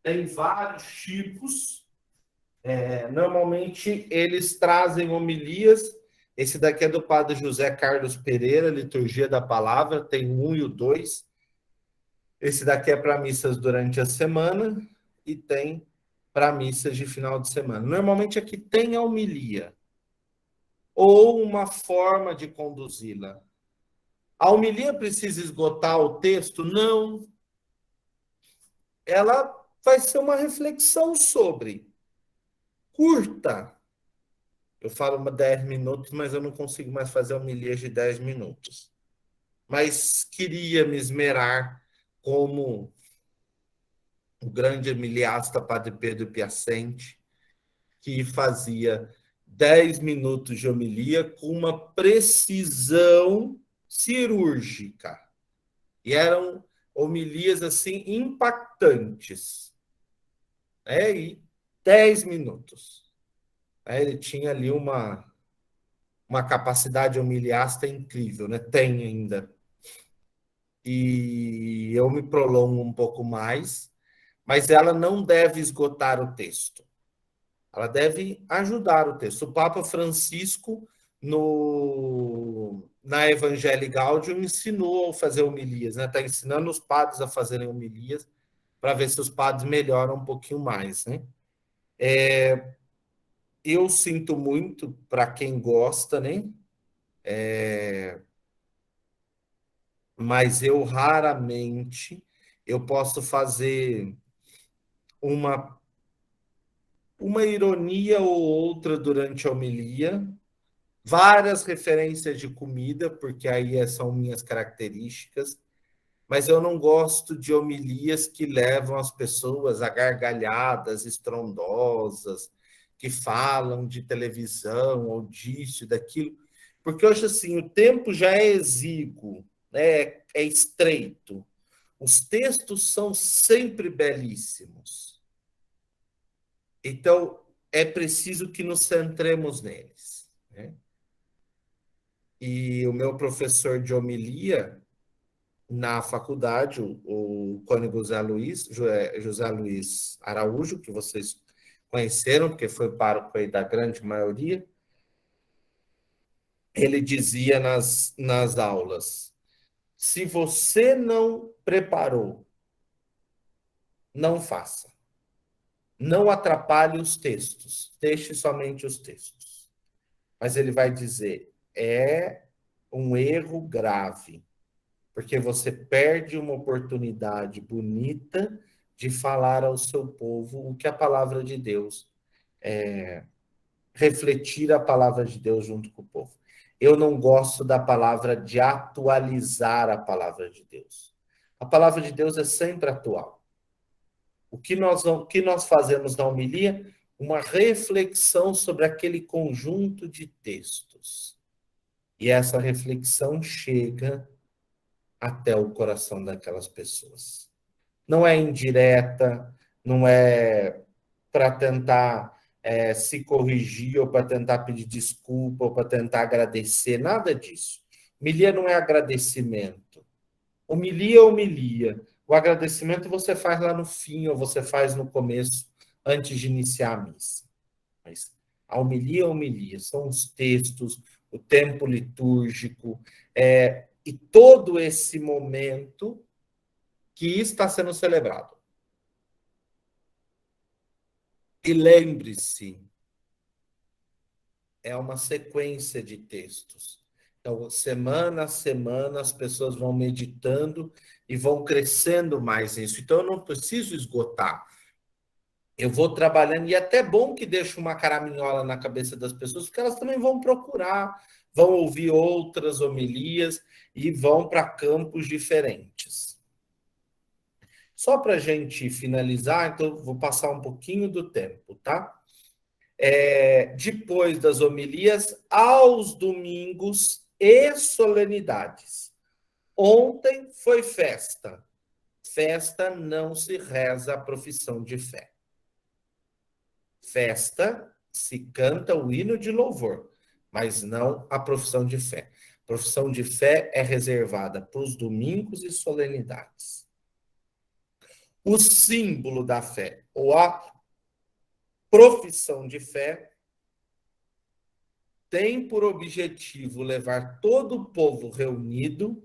tem vários tipos. Normalmente, eles trazem homilias. Esse daqui é do padre José Carlos Pereira, Liturgia da Palavra, tem o 1 e o 2. Esse daqui é para missas durante a semana e tem para missas de final de semana. Normalmente, aqui tem a homilia ou uma forma de conduzi-la. A homilia precisa esgotar o texto? Não. Ela vai ser uma reflexão sobre. Curta. Eu falo 10 minutos, mas eu não consigo mais fazer homilia de 10 minutos. Mas queria me esmerar como o grande emiliasta Padre Pedro Piacente, que fazia 10 minutos de homilia com uma precisão cirúrgica. E eram homilias assim impactantes. E 10 minutos. Ele tinha ali uma capacidade homiliasta incrível, né? Tem ainda. E eu me prolongo um pouco mais, mas ela não deve esgotar o texto. Ela deve ajudar o texto. O Papa Francisco, na Evangelii Gaudium, ensinou a fazer homilias, né? Está ensinando os padres a fazerem homilias para ver se os padres melhoram um pouquinho mais, né? Eu sinto muito para quem gosta, né? Mas eu raramente eu posso fazer uma ironia ou outra durante a homilia, várias referências de comida, porque aí são minhas características, mas eu não gosto de homilias que levam as pessoas a gargalhadas estrondosas, que falam de televisão ou disso, daquilo, porque eu acho assim, o tempo já é exíguo, né? É estreito. Os textos são sempre belíssimos. Então, é preciso que nos centremos neles, né? E o meu professor de homilia na faculdade, o cônego José Luiz Araújo, que vocês conheceram, porque foi pároco aí da grande maioria, ele dizia nas aulas: se você não preparou, não faça. Não atrapalhe os textos, deixe somente os textos. Mas ele vai dizer, é um erro grave, porque você perde uma oportunidade bonita de falar ao seu povo o que a palavra de Deus refletir a palavra de Deus junto com o povo. Eu não gosto da palavra de atualizar a palavra de Deus. A palavra de Deus é sempre atual. O que nós fazemos na homilia? Uma reflexão sobre aquele conjunto de textos. E essa reflexão chega até o coração daquelas pessoas. Não é indireta, não é para tentar se corrigir, ou para tentar pedir desculpa, ou para tentar agradecer, nada disso. Homilia não é agradecimento. Homilia é homilia. O agradecimento você faz lá no fim, ou você faz no começo, antes de iniciar a missa. Mas a homilia é homilia, são os textos, o tempo litúrgico, e todo esse momento que está sendo celebrado. E lembre-se, é uma sequência de textos. Então, semana a semana, as pessoas vão meditando e vão crescendo mais nisso. Então, eu não preciso esgotar. Eu vou trabalhando, e é até bom que deixe uma caraminhola na cabeça das pessoas, porque elas também vão procurar, vão ouvir outras homilias e vão para campos diferentes. Só para a gente finalizar, então, vou passar um pouquinho do tempo, tá? Depois das homilias, aos domingos e solenidades. Ontem foi festa. Festa não se reza a profissão de fé. Festa se canta o hino de louvor, mas não a profissão de fé. Profissão de fé é reservada para os domingos e solenidades. O símbolo da fé, ou a profissão de fé, tem por objetivo levar todo o povo reunido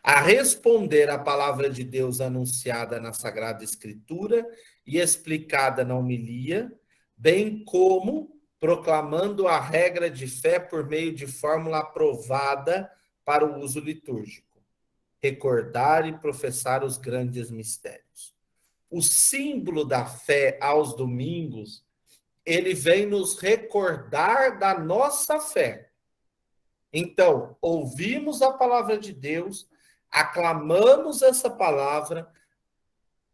a responder à palavra de Deus anunciada na Sagrada Escritura e explicada na homilia, bem como proclamando a regra de fé por meio de fórmula aprovada para o uso litúrgico, recordar e professar os grandes mistérios. O símbolo da fé aos domingos, ele vem nos recordar da nossa fé. Então, ouvimos a palavra de Deus, aclamamos essa palavra,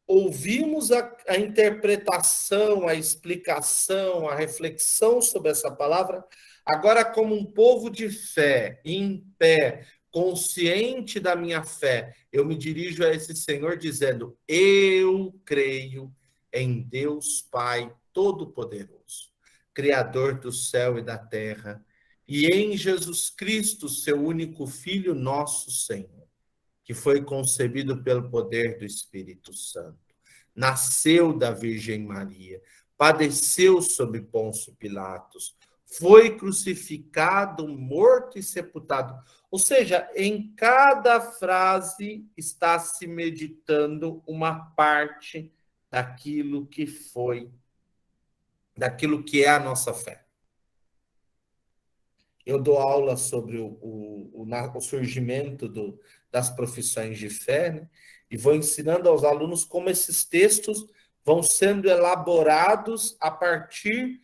ouvimos a interpretação, a explicação, a reflexão sobre essa palavra, agora como um povo de fé, em pé, consciente da minha fé, eu me dirijo a esse Senhor dizendo, eu creio em Deus Pai Todo-Poderoso, Criador do céu e da terra, e em Jesus Cristo, seu único Filho, nosso Senhor, que foi concebido pelo poder do Espírito Santo, nasceu da Virgem Maria, padeceu sob Pôncio Pilatos, foi crucificado, morto e sepultado. Ou seja, em cada frase está se meditando uma parte daquilo que foi, daquilo que é a nossa fé. Eu dou aula sobre o surgimento das profissões de fé, né? E vou ensinando aos alunos como esses textos vão sendo elaborados a partir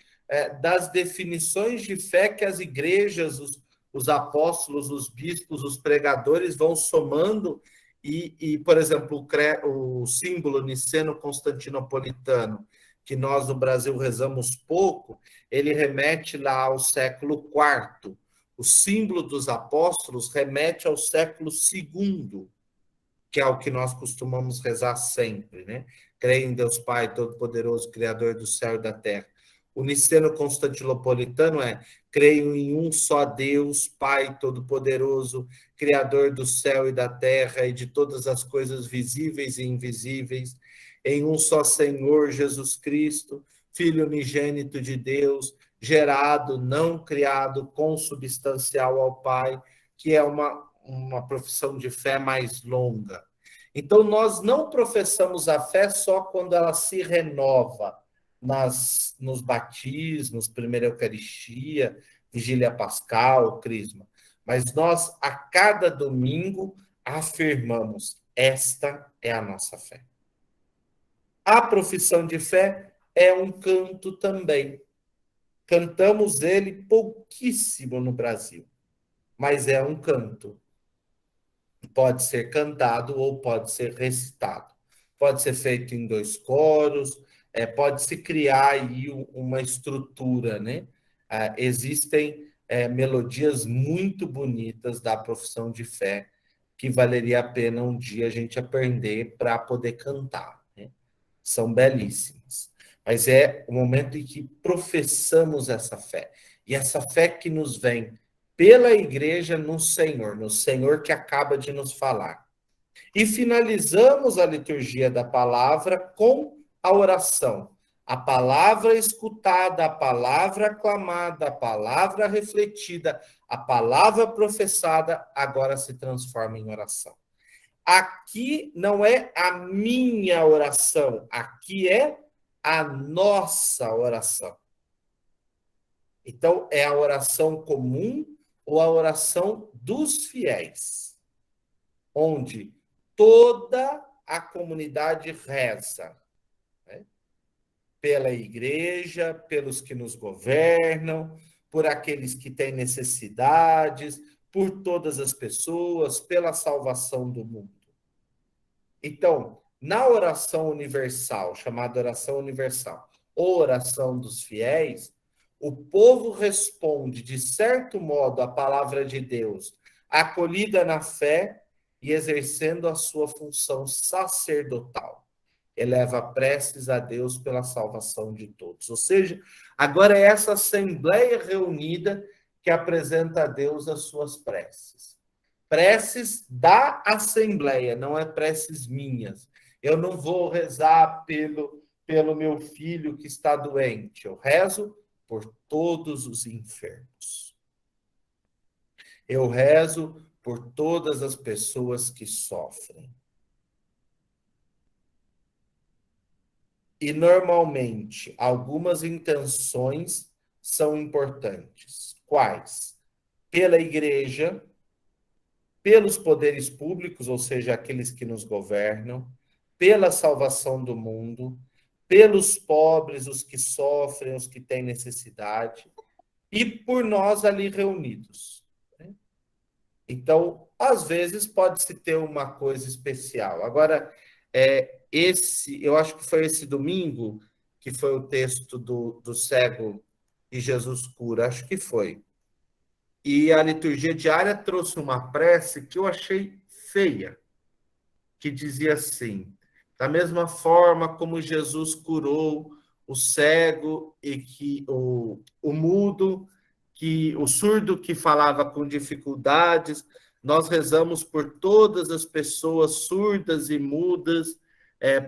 das definições de fé que as igrejas, os apóstolos, os bispos, os pregadores vão somando por exemplo, o símbolo niceno-constantinopolitano, que nós no Brasil rezamos pouco, ele remete lá ao século IV. O símbolo dos apóstolos remete ao século II, que é o que nós costumamos rezar sempre, né? Creio em Deus Pai Todo-Poderoso, Criador do céu e da terra. O niceno-constantinopolitano é: creio em um só Deus, Pai Todo-Poderoso, Criador do céu e da terra e de todas as coisas visíveis e invisíveis, em um só Senhor Jesus Cristo, Filho unigênito de Deus, gerado, não criado, consubstancial ao Pai, que é uma profissão de fé mais longa. Então, nós não professamos a fé só quando ela se renova nos batismos, primeira Eucaristia, Vigília Pascal, Crisma, mas nós, a cada domingo, afirmamos: esta é a nossa fé. A profissão de fé é um canto também. Cantamos ele pouquíssimo no Brasil, mas é um canto. Pode ser cantado ou pode ser recitado. Pode ser feito em 2 coros, pode-se criar aí uma estrutura, né? Existem melodias muito bonitas da profissão de fé que valeria a pena um dia a gente aprender para poder cantar, né? São belíssimas. Mas é o momento em que professamos essa fé. E essa fé que nos vem pela igreja no Senhor que acaba de nos falar. E finalizamos a liturgia da palavra com a oração. A palavra escutada, a palavra aclamada, a palavra refletida, a palavra professada, agora se transforma em oração. Aqui não é a minha oração, aqui é a nossa oração. Então, é a oração comum ou a oração dos fiéis, onde toda a comunidade reza, né? Pela igreja, pelos que nos governam, por aqueles que têm necessidades, por todas as pessoas, pela salvação do mundo. Então, na oração universal, chamada oração universal, ou oração dos fiéis, o povo responde, de certo modo, à palavra de Deus, acolhida na fé e exercendo a sua função sacerdotal. Eleva preces a Deus pela salvação de todos. Ou seja, agora é essa assembleia reunida que apresenta a Deus as suas preces. Preces da assembleia, não é preces minhas. Eu não vou rezar pelo meu filho que está doente. Eu rezo por todos os enfermos. Eu rezo por todas as pessoas que sofrem. E, normalmente, algumas intenções são importantes. Quais? Pela igreja, pelos poderes públicos, ou seja, aqueles que nos governam, pela salvação do mundo, pelos pobres, os que sofrem, os que têm necessidade, e por nós ali reunidos. Então, às vezes, pode-se ter uma coisa especial. Agora, eu acho que foi esse domingo que foi o texto do cego e Jesus cura, acho que foi. E a liturgia diária trouxe uma prece que eu achei feia, que dizia assim: da mesma forma como Jesus curou o cego e que o mudo, que o surdo que falava com dificuldades, nós rezamos por todas as pessoas surdas e mudas,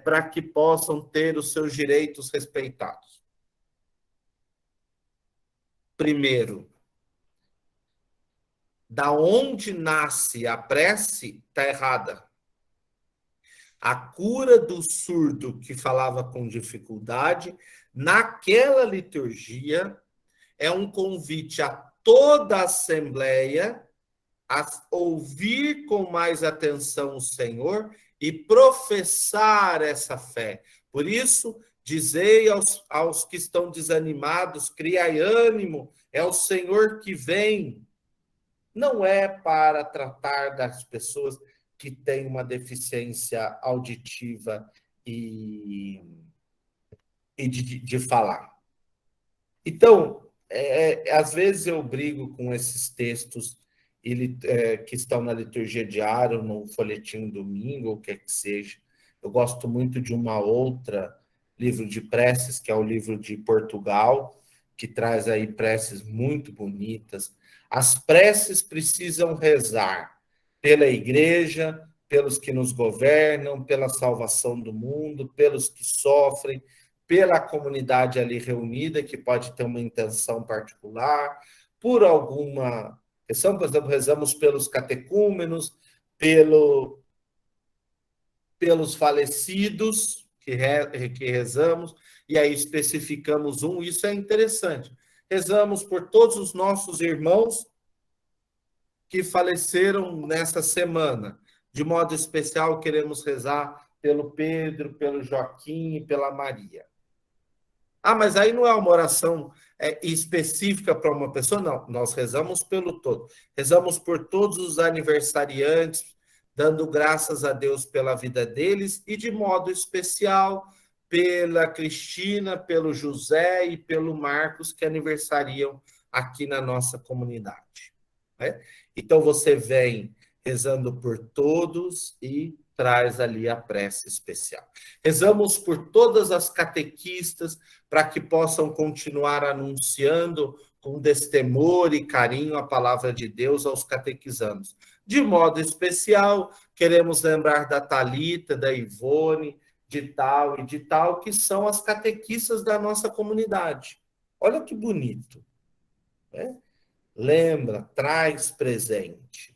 para que possam ter os seus direitos respeitados. Primeiro, da onde nasce a prece está errada. A cura do surdo que falava com dificuldade, naquela liturgia, é um convite a toda a Assembleia a ouvir com mais atenção o Senhor e professar essa fé. Por isso, dizei aos que estão desanimados, criai ânimo, é o Senhor que vem. Não é para tratar das pessoas que têm uma deficiência auditiva e de falar. Então, às vezes eu brigo com esses textos que estão na liturgia diária, ou no folhetim domingo, ou o que é que seja. Eu gosto muito de uma outra livro de preces, que é o livro de Portugal, que traz aí preces muito bonitas. As preces precisam rezar pela igreja, pelos que nos governam, pela salvação do mundo, pelos que sofrem, pela comunidade ali reunida, que pode ter uma intenção particular, por alguma questão, por exemplo, rezamos pelos catecúmenos, pelos falecidos, que rezamos, e aí especificamos isso é interessante. Rezamos por todos os nossos irmãos que faleceram nessa semana. De modo especial, queremos rezar pelo Pedro, pelo Joaquim e pela Maria. Ah, mas aí não é uma oração específica para uma pessoa? Não, nós rezamos pelo todo. Rezamos por todos os aniversariantes, dando graças a Deus pela vida deles e, de modo especial, pela Cristina, pelo José e pelo Marcos, que aniversariam aqui na nossa comunidade. Né? Então, você vem rezando por todos e traz ali a prece especial. Rezamos por todas as catequistas para que possam continuar anunciando com destemor e carinho a palavra de Deus aos catequizandos. De modo especial, queremos lembrar da Thalita, da Ivone, de tal e de tal, que são as catequistas da nossa comunidade. Olha que bonito. Né? Lembra, traz presente.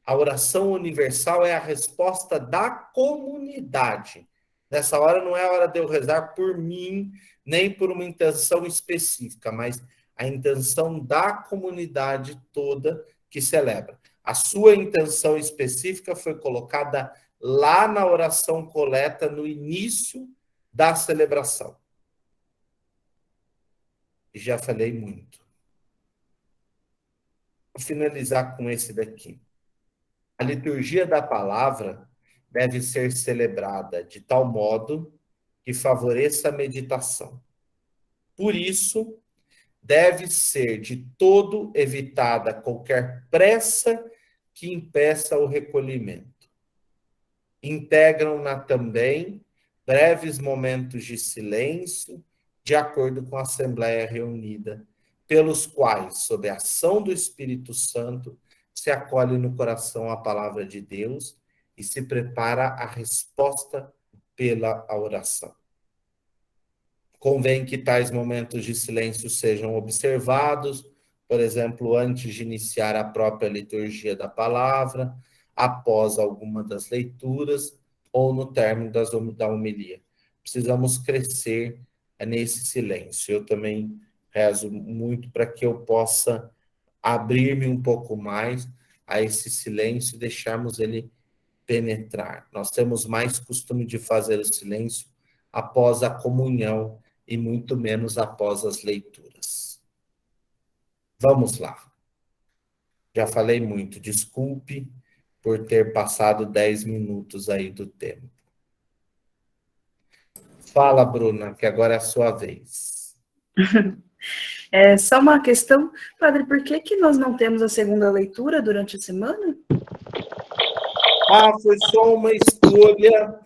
A oração universal é a resposta da comunidade. Nessa hora não é a hora de eu rezar por mim, nem por uma intenção específica, mas a intenção da comunidade toda que celebra. A sua intenção específica foi colocada lá na oração coleta, no início da celebração. E já falei muito. Vou finalizar com esse daqui. A liturgia da palavra deve ser celebrada de tal modo que favoreça a meditação. Por isso, deve ser de todo evitada qualquer pressa que impeça o recolhimento. Integram-na também breves momentos de silêncio, de acordo com a Assembleia reunida, pelos quais, sob a ação do Espírito Santo, se acolhe no coração a palavra de Deus e se prepara a resposta pela oração. Convém que tais momentos de silêncio sejam observados, por exemplo, antes de iniciar a própria liturgia da palavra, após alguma das leituras ou no término da homilia. Precisamos crescer nesse silêncio. Eu também rezo muito para que eu possa abrir-me um pouco mais a esse silêncio e deixarmos ele penetrar. Nós temos mais costume de fazer o silêncio após a comunhão e muito menos após as leituras. Vamos lá. Já falei muito, desculpe por ter passado 10 minutos aí do tempo. Fala, Bruna, que agora é a sua vez. É só uma questão, padre, por que nós não temos a segunda leitura durante a semana? Foi só uma escolha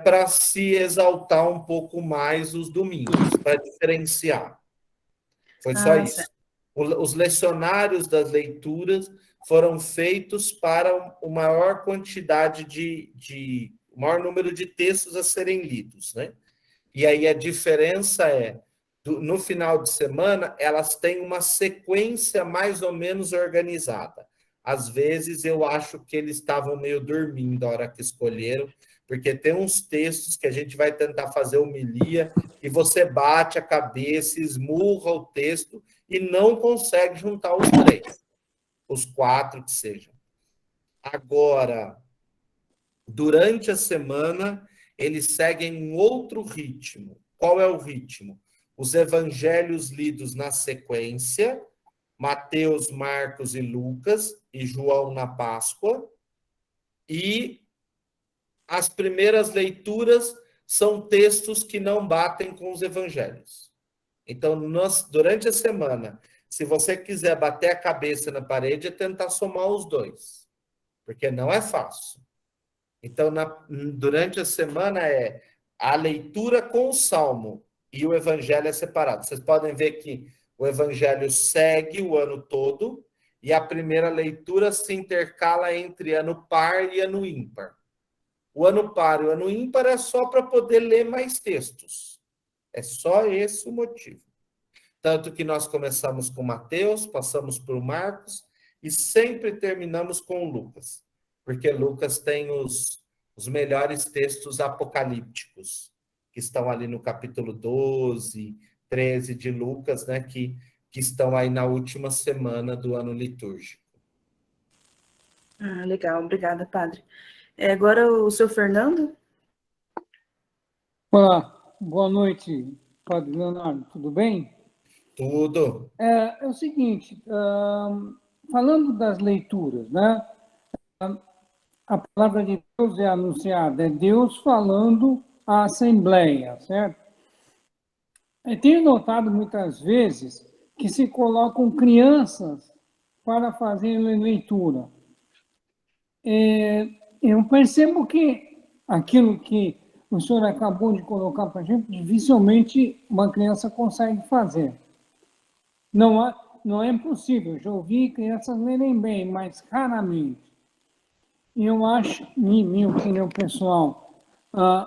para se exaltar um pouco mais os domingos, para diferenciar. Foi só isso. Certo. Os lecionários das leituras foram feitos para o maior quantidade o maior número de textos a serem lidos, né? E aí a diferença no final de semana, elas têm uma sequência mais ou menos organizada. Às vezes eu acho que eles estavam meio dormindo a hora que escolheram, porque tem uns textos que a gente vai tentar fazer homilia e você bate a cabeça, esmurra o texto e não consegue juntar os 3, os 4 que sejam. Agora, durante a semana, eles seguem um outro ritmo. Qual é o ritmo? Os evangelhos lidos na sequência, Mateus, Marcos e Lucas, e João na Páscoa, e as primeiras leituras são textos que não batem com os evangelhos. Então, durante a semana, se você quiser bater a cabeça na parede, é tentar somar os 2, porque não é fácil. Então, durante a semana a leitura com o Salmo e o Evangelho é separado. Vocês podem ver que o Evangelho segue o ano todo e a primeira leitura se intercala entre ano par e ano ímpar. O ano par e o ano ímpar é só para poder ler mais textos. É só esse o motivo. Tanto que nós começamos com Mateus, passamos por Marcos e sempre terminamos com Lucas. Porque Lucas tem os melhores textos apocalípticos, que estão ali no capítulo 12, 13 de Lucas, né, que estão aí na última semana do ano litúrgico. Legal, obrigada, padre. Agora o seu Fernando? Olá, boa noite, padre Leonardo, tudo bem? Tudo. É o seguinte, falando das leituras, né? A palavra de Deus é anunciada, é Deus falando à Assembleia, certo? Eu tenho notado muitas vezes que se colocam crianças para fazerem leitura. Eu percebo que aquilo que o senhor acabou de colocar para a gente, dificilmente uma criança consegue fazer. Não é impossível, já ouvi crianças lerem bem, mas raramente. E eu acho, minha opinião pessoal,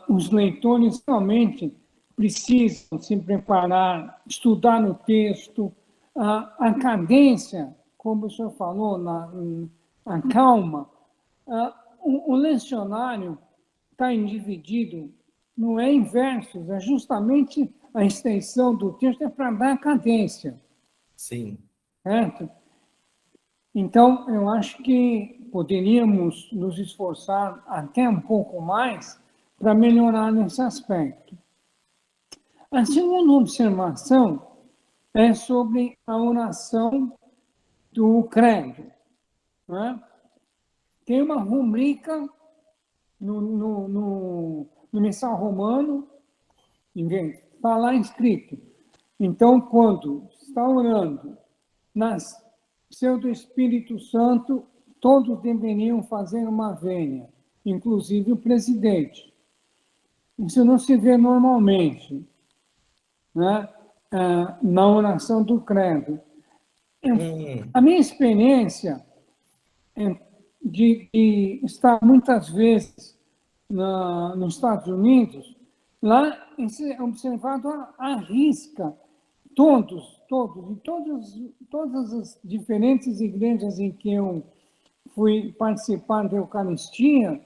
os leitores realmente precisam se preparar, estudar no texto, a cadência, como o senhor falou, a calma. O lecionário está dividido, não é em versos, é justamente a extensão do texto é para dar cadência. Sim. Certo? Então, eu acho que poderíamos nos esforçar até um pouco mais para melhorar nesse aspecto. A segunda observação é sobre a oração do credo. Né? Tem uma rubrica no missal romano, está lá escrito. Então, quando está orando nasceu do Espírito Santo, todos deveriam fazer uma vênia, inclusive o presidente. Isso não se vê normalmente, né? Na oração do credo. A minha experiência de estar muitas vezes nos Estados Unidos, lá esse observado arrisca todas as diferentes igrejas em que eu fui participar da Eucaristia,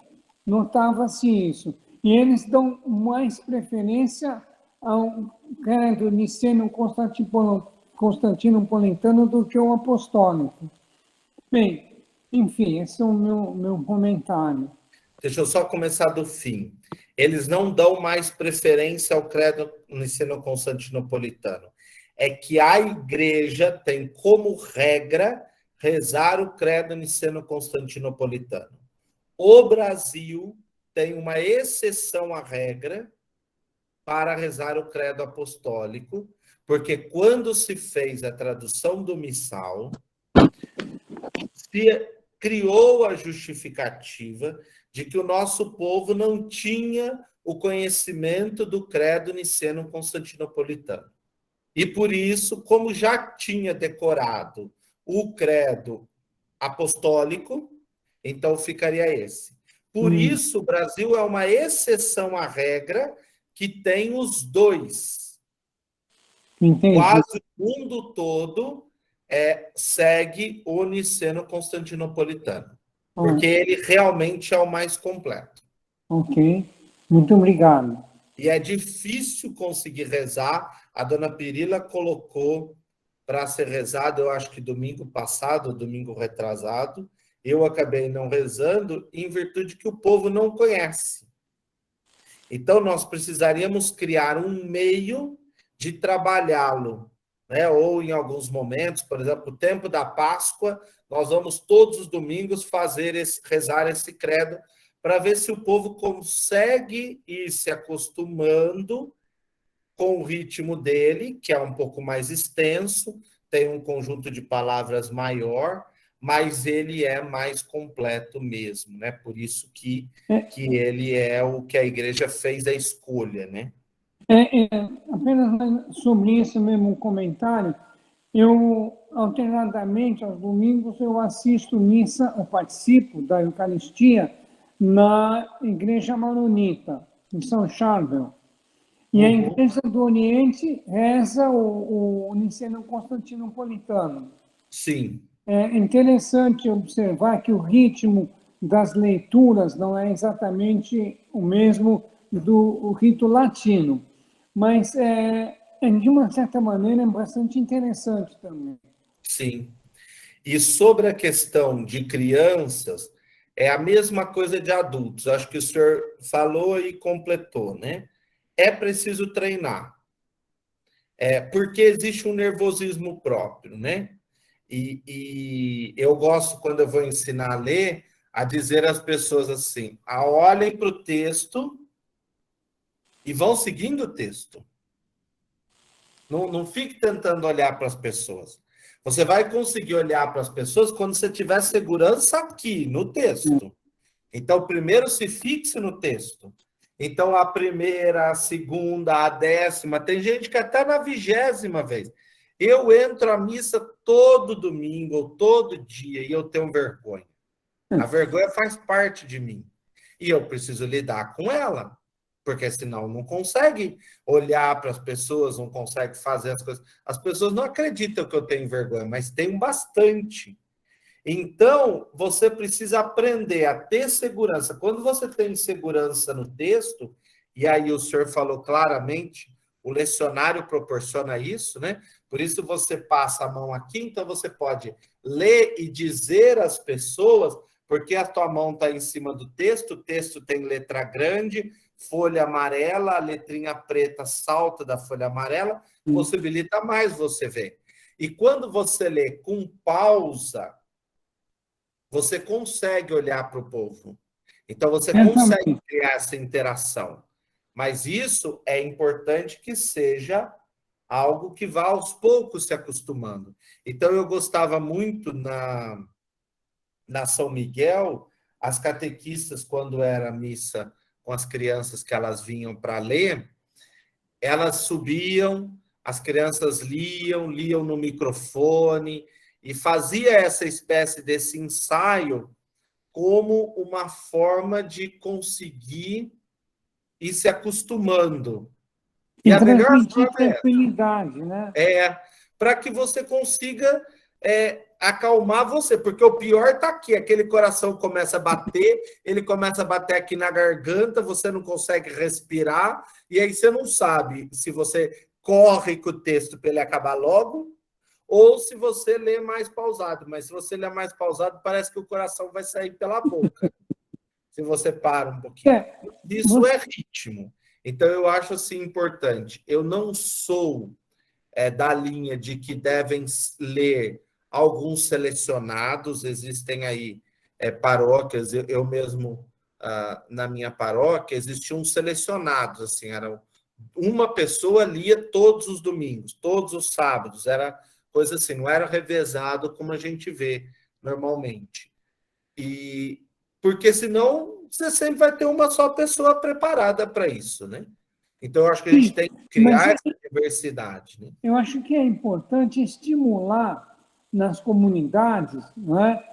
notava-se isso. E eles dão mais preferência ao credo niceno constantinopolitano do que o apostólico. Bem, enfim, esse é o meu comentário. Deixa eu só começar do fim. Eles não dão mais preferência ao credo niceno-constantinopolitano. É que a igreja tem como regra rezar o credo niceno-constantinopolitano. O Brasil tem uma exceção à regra para rezar o credo apostólico, porque quando se fez a tradução do missal, se criou a justificativa de que o nosso povo não tinha o conhecimento do credo niceno-constantinopolitano. E por isso, como já tinha decorado o credo apostólico, então ficaria esse. Por isso, o Brasil é uma exceção à regra que tem os dois. Entendi. Quase o mundo todo segue o niceno-constantinopolitano, porque ele realmente é o mais completo. Ok, muito obrigado. E é difícil conseguir rezar. A dona Pirila colocou para ser rezado, eu acho que domingo passado, domingo retrasado. Eu acabei não rezando em virtude que o povo não conhece. Então, nós precisaríamos criar um meio de trabalhá-lo, né? Ou em alguns momentos, por exemplo, o tempo da Páscoa, nós vamos todos os domingos rezar esse credo para ver se o povo consegue ir se acostumando com o ritmo dele, que é um pouco mais extenso, tem um conjunto de palavras maior, mas ele é mais completo mesmo, né? Por isso que ele é o que a igreja fez a escolha, né? Apenas sobre isso mesmo um comentário. Eu, alternadamente, aos domingos, eu assisto missa, eu participo da Eucaristia na Igreja Maronita, em São Charbel. E a Igreja do Oriente reza o niceno constantinopolitano. Sim. É interessante observar que o ritmo das leituras não é exatamente o mesmo do rito latino, mas de uma certa maneira é bastante interessante também. Sim. E sobre a questão de crianças, é a mesma coisa de adultos. Acho que o senhor falou e completou, né? É preciso treinar. Porque existe um nervosismo próprio, né? E eu gosto, quando eu vou ensinar a ler, a dizer às pessoas assim, olhem para o texto e vão seguindo o texto. Não fique tentando olhar para as pessoas. Você vai conseguir olhar para as pessoas quando você tiver segurança aqui, no texto. Então, primeiro se fixe no texto. Então, a primeira, a segunda, a 10ª, tem gente que até na 20ª vez. Eu entro à missa todo domingo, ou todo dia, e eu tenho vergonha. A vergonha faz parte de mim. E eu preciso lidar com ela. Porque senão não consegue olhar para as pessoas, não consegue fazer as coisas. As pessoas não acreditam que eu tenho vergonha, mas tenho bastante. Então, você precisa aprender a ter segurança. Quando você tem segurança no texto, e aí o senhor falou claramente, o lecionário proporciona isso, né? Por isso você passa a mão aqui, então você pode ler e dizer às pessoas, porque a tua mão está em cima do texto, o texto tem letra grande, folha amarela, a letrinha preta salta da folha amarela, possibilita mais você ver. E quando você lê com pausa, você consegue olhar para o povo. Então, você consegue criar essa interação. Mas isso é importante que seja algo que vá aos poucos se acostumando. Então, eu gostava muito na São Miguel, as catequistas, quando era missa com as crianças que elas vinham para ler, elas subiam, as crianças liam no microfone, e fazia essa espécie desse ensaio como uma forma de conseguir ir se acostumando. E a melhor transmitir forma tranquilidade, né? para que você consiga acalmar você, porque o pior está aqui, aquele coração começa a bater, ele começa a bater aqui na garganta, você não consegue respirar, e aí você não sabe se você corre com o texto para ele acabar logo, ou se você lê mais pausado, mas se você lê mais pausado, parece que o coração vai sair pela boca, se você para um pouquinho. Isso é ritmo. Então, eu acho assim importante. Eu não sou da linha de que devem ler alguns selecionados, existem aí paróquias, eu mesmo, na minha paróquia, existiam selecionados, assim, eram uma pessoa lia todos os domingos, todos os sábados, era coisa assim, não era revezado como a gente vê normalmente. E porque senão você sempre vai ter uma só pessoa preparada para isso, né? Então, eu acho que a gente tem que criar essa diversidade. Né? Eu acho que é importante estimular nas comunidades, não é,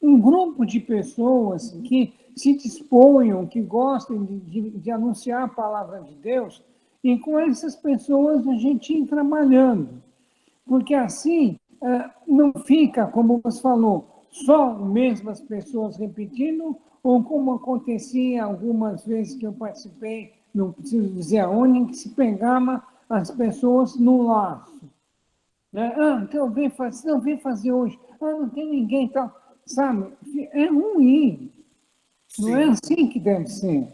um grupo de pessoas que se disponham, que gostem de anunciar a palavra de Deus, e com essas pessoas a gente ir trabalhando. Porque assim não fica, como você falou, só mesmas pessoas repetindo, ou como acontecia algumas vezes que eu participei, não preciso dizer aonde, em que se pegava as pessoas no laço. Né? Então vem fazer hoje. Não tem ninguém, tal. Sabe? É ruim. Não Sim. é assim que deve ser.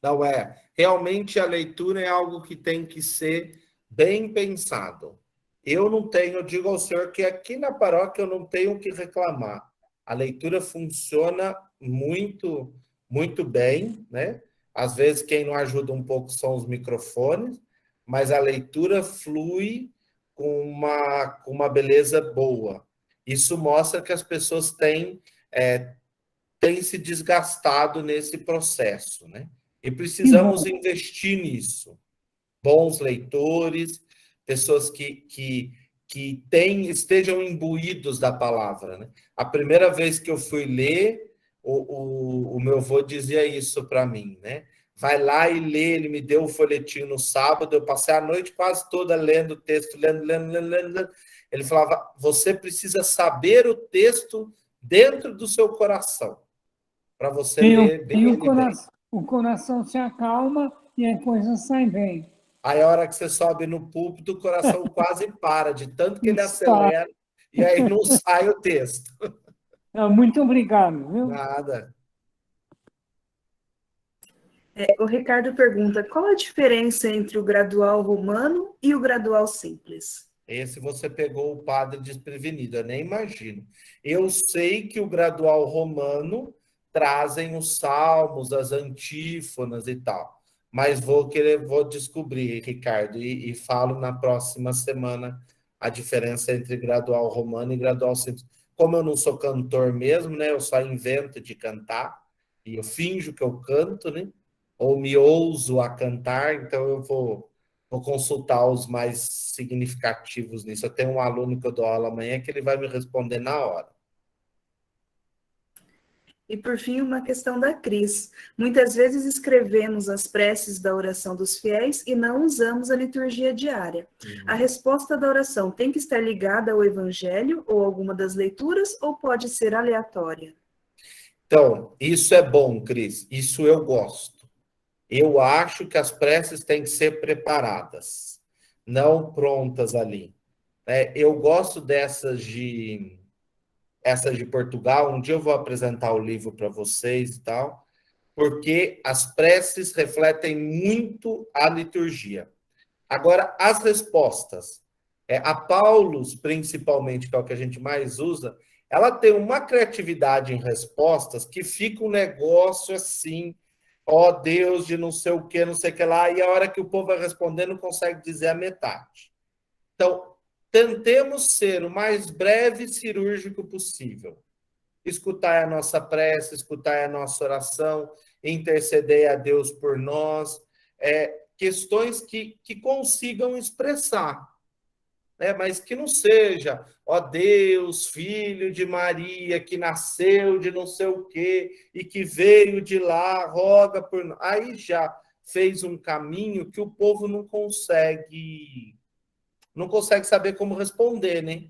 Não é. Realmente a leitura é algo que tem que ser bem pensado. Eu não tenho, eu digo ao senhor que aqui na paróquia eu não tenho o que reclamar. A leitura funciona muito, muito bem, né? Às vezes quem não ajuda um pouco são os microfones, mas a leitura flui com uma beleza boa. Isso mostra que as pessoas têm se desgastado nesse processo, né? E precisamos investir nisso. Bons leitores, pessoas que estejam imbuídos da palavra. Né? A primeira vez que eu fui ler, o meu avô dizia isso para mim, né? Vai lá e lê, ele me deu o folhetinho no sábado, eu passei a noite quase toda lendo o texto, lendo. Ele falava, você precisa saber o texto dentro do seu coração, para você ler bem ele bem. O coração se acalma e a coisa sai bem. Aí, a hora que você sobe no púlpito, o coração quase para, de tanto que ele acelera, e aí não sai o texto. Muito obrigado, viu? Nada. O Ricardo pergunta, qual a diferença entre o gradual romano e o gradual simples? Esse você pegou o padre desprevenido, eu nem imagino. Eu sei que o gradual romano trazem os salmos, as antífonas e tal. Mas vou descobrir, Ricardo, e falo na próxima semana a diferença entre gradual romano e gradual simples. Como eu não sou cantor mesmo, né? Eu só invento de cantar e eu finjo que eu canto, né? Ou me ouso a cantar, então eu vou consultar os mais significativos nisso. Eu tenho um aluno que eu dou aula amanhã que ele vai me responder na hora. E, por fim, uma questão da Cris. Muitas vezes escrevemos as preces da oração dos fiéis e não usamos a liturgia diária. A resposta da oração tem que estar ligada ao evangelho ou alguma das leituras ou pode ser aleatória? Então, isso é bom, Cris. Isso eu gosto. Eu acho que as preces têm que ser preparadas, não prontas ali. Eu gosto essas de Portugal. Um dia eu vou apresentar o livro para vocês e tal, porque as preces refletem muito a liturgia. Agora, as respostas. A Paulus, principalmente, que é o que a gente mais usa, ela tem uma criatividade em respostas que fica um negócio assim, ó Deus de não sei o que, não sei o que lá, e a hora que o povo vai responder não consegue dizer a metade. Então, tentemos ser o mais breve e cirúrgico possível. Escutar a nossa prece, escutar a nossa oração, interceder a Deus por nós, questões que consigam expressar. né? Mas que não seja, ó Deus, filho de Maria, que nasceu de não sei o quê e que veio de lá, roga por nós. Aí já fez um caminho que o povo não consegue saber como responder, né?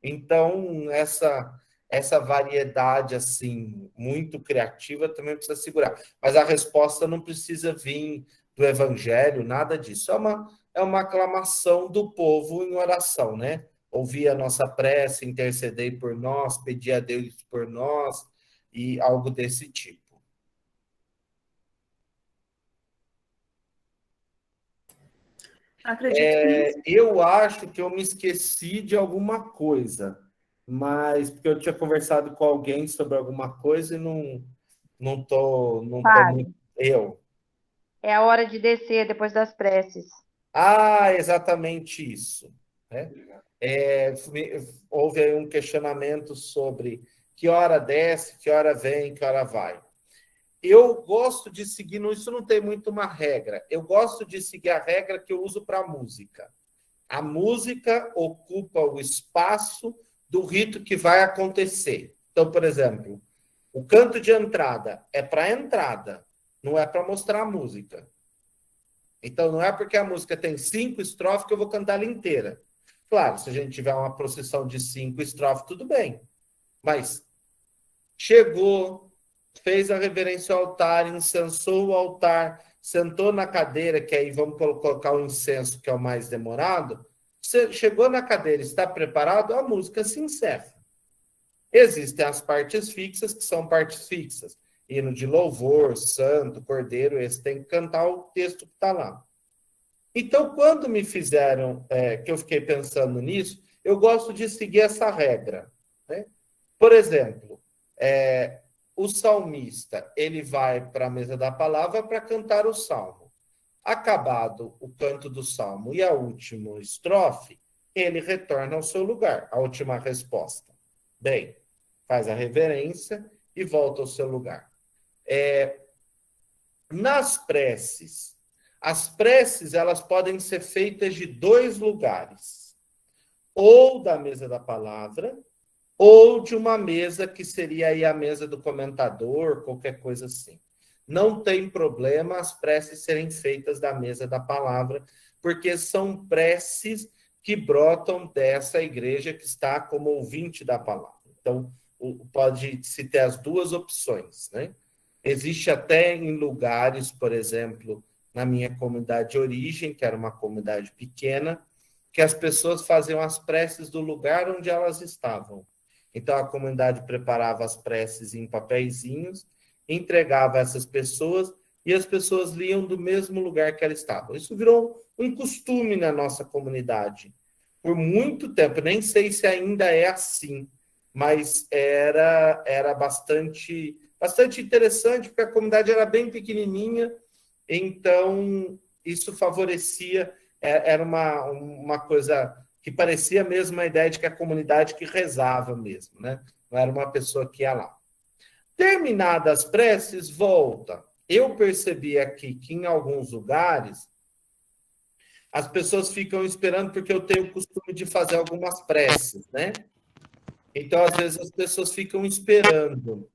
Então, essa variedade assim muito criativa também precisa segurar. Mas a resposta não precisa vir do evangelho, nada disso. É uma aclamação do povo em oração, né? Ouvir a nossa prece, interceder por nós, pedir a Deus por nós e algo desse tipo. Acredito que não. Eu acho que eu me esqueci de alguma coisa, mas porque eu tinha conversado com alguém sobre alguma coisa e não tô muito. Padre, Eu. é a hora de descer depois das preces. Ah, exatamente isso, né? Houve aí um questionamento sobre que hora desce, que hora vem, que hora vai. Eu gosto de seguir, isso não tem muito uma regra. Eu gosto de seguir a regra que eu uso para música. A música ocupa o espaço do rito que vai acontecer. Então, por exemplo, o canto de entrada é para entrada, não é para mostrar a música. Então, não é porque a música tem 5 estrofes que eu vou cantar ela inteira. Claro, se a gente tiver uma procissão de 5 estrofes, tudo bem. Mas chegou, fez a reverência ao altar, incensou o altar, sentou na cadeira, que aí vamos colocar o incenso, que é o mais demorado. Você chegou na cadeira, está preparado, a música se encerra. Existem as partes fixas, que são partes fixas. Hino de louvor, santo, cordeiro, esse tem que cantar o texto que está lá. Então, quando me fizeram, que eu fiquei pensando nisso, eu gosto de seguir essa regra, né? Por exemplo, o salmista, ele vai para a mesa da palavra para cantar o salmo. Acabado o canto do salmo e a última estrofe, ele retorna ao seu lugar, a última resposta. Bem, faz a reverência e volta ao seu lugar. Nas preces, as preces elas podem ser feitas de 2 lugares, ou da mesa da palavra, ou de uma mesa que seria aí a mesa do comentador, qualquer coisa assim. Não tem problema as preces serem feitas da mesa da palavra, porque são preces que brotam dessa igreja que está como ouvinte da palavra. Então, pode-se ter as 2 opções, né? Existe até em lugares, por exemplo, na minha comunidade de origem, que era uma comunidade pequena, que as pessoas faziam as preces do lugar onde elas estavam. Então, a comunidade preparava as preces em papeizinhos, entregava a essas pessoas e as pessoas liam do mesmo lugar que elas estavam. Isso virou um costume na nossa comunidade. Por muito tempo, nem sei se ainda é assim, mas era bastante interessante, porque a comunidade era bem pequenininha, então isso favorecia, era uma coisa que parecia mesmo a ideia de que a comunidade que rezava mesmo, né? Não era uma pessoa que ia lá. Terminadas as preces, volta. Eu percebi aqui que em alguns lugares as pessoas ficam esperando porque eu tenho o costume de fazer algumas preces, né? Então, às vezes, as pessoas ficam esperando.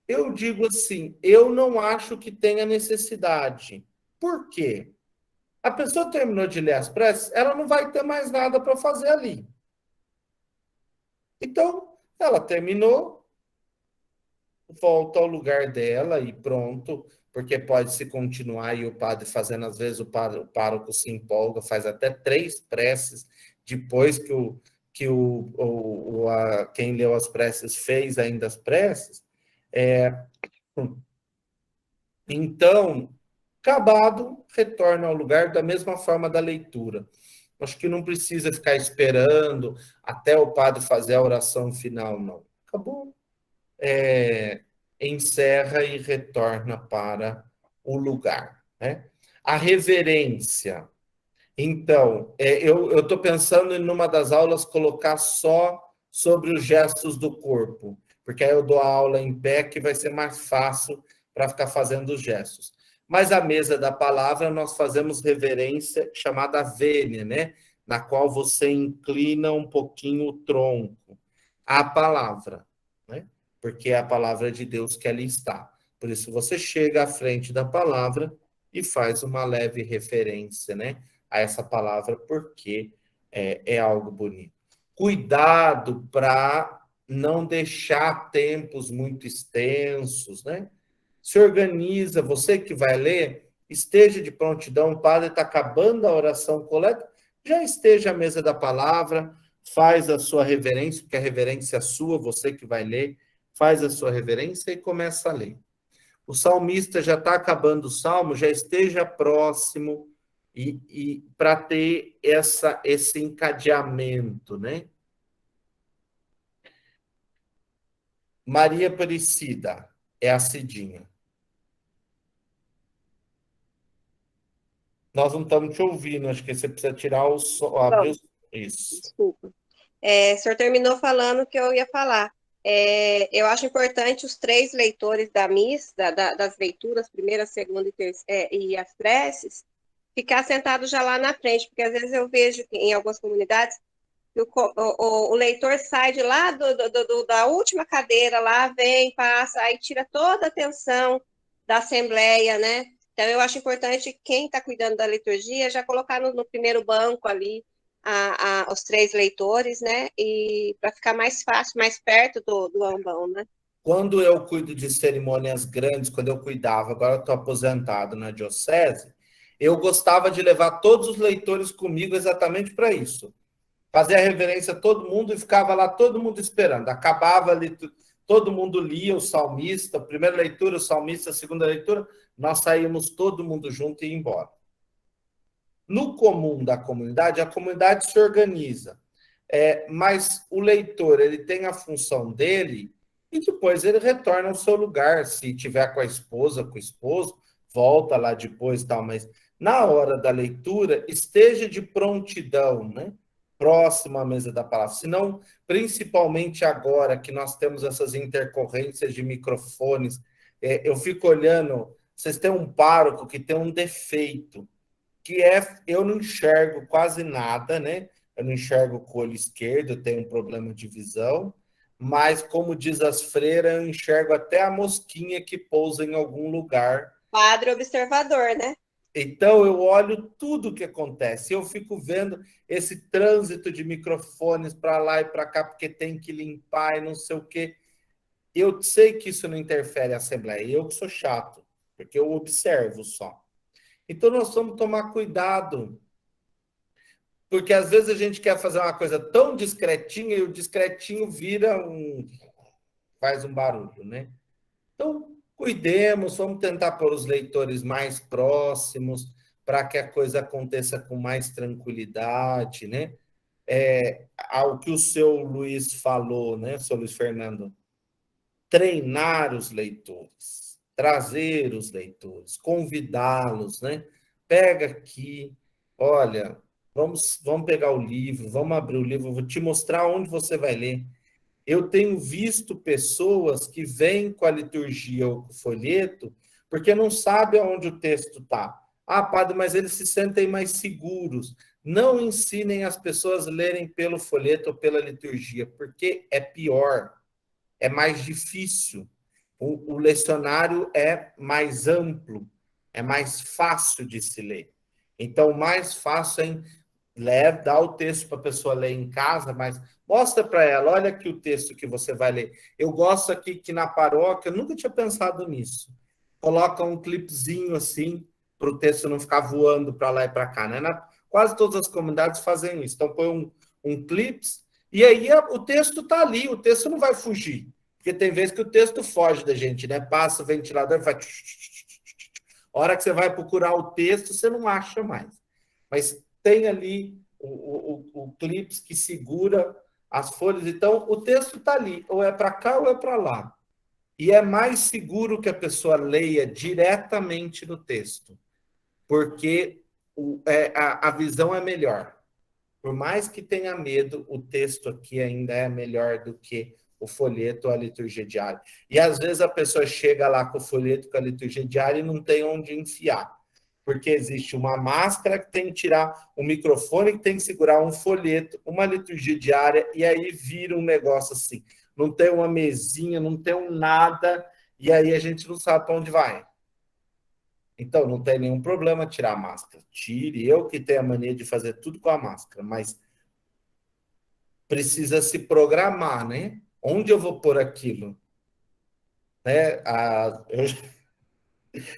Eu digo assim, eu não acho que tenha necessidade. Por quê? A pessoa terminou de ler as preces, ela não vai ter mais nada para fazer ali. Então, ela terminou, volta ao lugar dela e pronto, porque pode-se continuar e o padre fazendo, às vezes o pároco se empolga, faz até 3 preces, depois que quem leu as preces fez ainda as preces. Então, acabado, retorna ao lugar da mesma forma da leitura. Acho que não precisa ficar esperando até o padre fazer a oração final, não. Acabou. Encerra e retorna para o lugar, né? A reverência. Então, eu estou pensando em numa das aulas colocar só sobre os gestos do corpo, porque aí eu dou a aula em pé, que vai ser mais fácil para ficar fazendo os gestos. Mas a mesa da palavra nós fazemos reverência chamada vênia, né? na qual você inclina um pouquinho o tronco à palavra, né? Porque é a palavra de Deus que ali está. Por isso você chega à frente da palavra e faz uma leve referência, né, a essa palavra, porque é algo bonito. Cuidado para não deixar tempos muito extensos, né? Se organiza, você que vai ler, esteja de prontidão, o padre está acabando a oração coleta, já esteja à mesa da palavra, faz a sua reverência, porque a reverência é sua, você que vai ler, faz a sua reverência e começa a ler. O salmista já está acabando o salmo, já esteja próximo e para ter esse encadeamento, né? Maria Aparecida é a Cidinha. Nós não estamos te ouvindo, acho que você precisa tirar o som. Isso. Desculpa. O senhor terminou falando o que eu ia falar. Eu acho importante os 3 leitores da missa, das leituras, primeira, segunda e terceira, e as preces, ficar sentado já lá na frente, porque às vezes eu vejo que em algumas comunidades que o leitor sai de lá da última cadeira, lá vem, passa, aí tira toda a atenção da assembleia, né? Então, eu acho importante quem está cuidando da liturgia já colocar no primeiro banco ali os 3 leitores, né? E para ficar mais fácil, mais perto do ambão, né? Quando eu cuido de cerimônias grandes, quando eu cuidava, agora eu estou aposentado na diocese, eu gostava de levar todos os leitores comigo exatamente para isso. Fazia a reverência a todo mundo e ficava lá todo mundo esperando. Acabava ali, todo mundo lia o salmista, a primeira leitura, o salmista, a segunda leitura, nós saímos todo mundo junto e ia embora. No comum da comunidade, a comunidade se organiza, mas o leitor ele tem a função dele e depois ele retorna ao seu lugar, se tiver com a esposa, com o esposo, volta lá depois e tal, mas na hora da leitura, esteja de prontidão, né? Próximo à mesa da palavra, senão, principalmente agora que nós temos essas intercorrências de microfones, eu fico olhando, vocês têm um pároco que tem um defeito, que eu não enxergo quase nada, né? Eu não enxergo com o olho esquerdo, eu tenho um problema de visão, mas, como diz as freiras, eu enxergo até a mosquinha que pousa em algum lugar. Padre observador, né? Então, eu olho tudo o que acontece. Eu fico vendo esse trânsito de microfones para lá e para cá, porque tem que limpar e não sei o quê. Eu sei que isso não interfere na Assembleia. Eu que sou chato, porque eu observo só. Então, nós vamos tomar cuidado. Porque, às vezes, a gente quer fazer uma coisa tão discretinha e o discretinho faz um barulho, né? Então, cuidemos, vamos tentar pôr os leitores mais próximos para que a coisa aconteça com mais tranquilidade, né? Ao que o seu Luiz falou, né, seu Luiz Fernando, treinar os leitores, trazer os leitores, convidá-los, né? Pega aqui, olha, vamos pegar o livro, vamos abrir o livro, eu vou te mostrar onde você vai ler. Eu tenho visto pessoas que vêm com a liturgia ou com o folheto porque não sabem aonde o texto está. Ah, padre, mas eles se sentem mais seguros. Não ensinem as pessoas a lerem pelo folheto ou pela liturgia, porque é pior, é mais difícil. O lecionário é mais amplo, é mais fácil de se ler. Então, o mais fácil é dá o texto para a pessoa ler em casa, mas mostra para ela, olha aqui o texto que você vai ler. Eu gosto aqui que na paróquia, eu nunca tinha pensado nisso, coloca um clipezinho assim, para o texto não ficar voando para lá e para cá, né? Quase todas as comunidades fazem isso, então põe um clips, e aí o texto está ali, o texto não vai fugir, porque tem vezes que o texto foge da gente, né? Passa o ventilador e vai... A hora que você vai procurar o texto, você não acha mais. Mas tem ali o clips que segura as folhas. Então, o texto está ali, ou é para cá ou é para lá. E é mais seguro que a pessoa leia diretamente no texto, porque a visão é melhor. Por mais que tenha medo, o texto aqui ainda é melhor do que o folheto ou a liturgia diária. E às vezes a pessoa chega lá com o folheto, com a liturgia diária e não tem onde enfiar. Porque existe uma máscara que tem que tirar um microfone, que tem que segurar um folheto, uma liturgia diária, e aí vira um negócio assim. Não tem uma mesinha, não tem um nada, e aí a gente não sabe para onde vai. Então, não tem nenhum problema tirar a máscara. Tire, eu que tenho a mania de fazer tudo com a máscara, mas precisa se programar, né? Onde eu vou pôr aquilo? Né?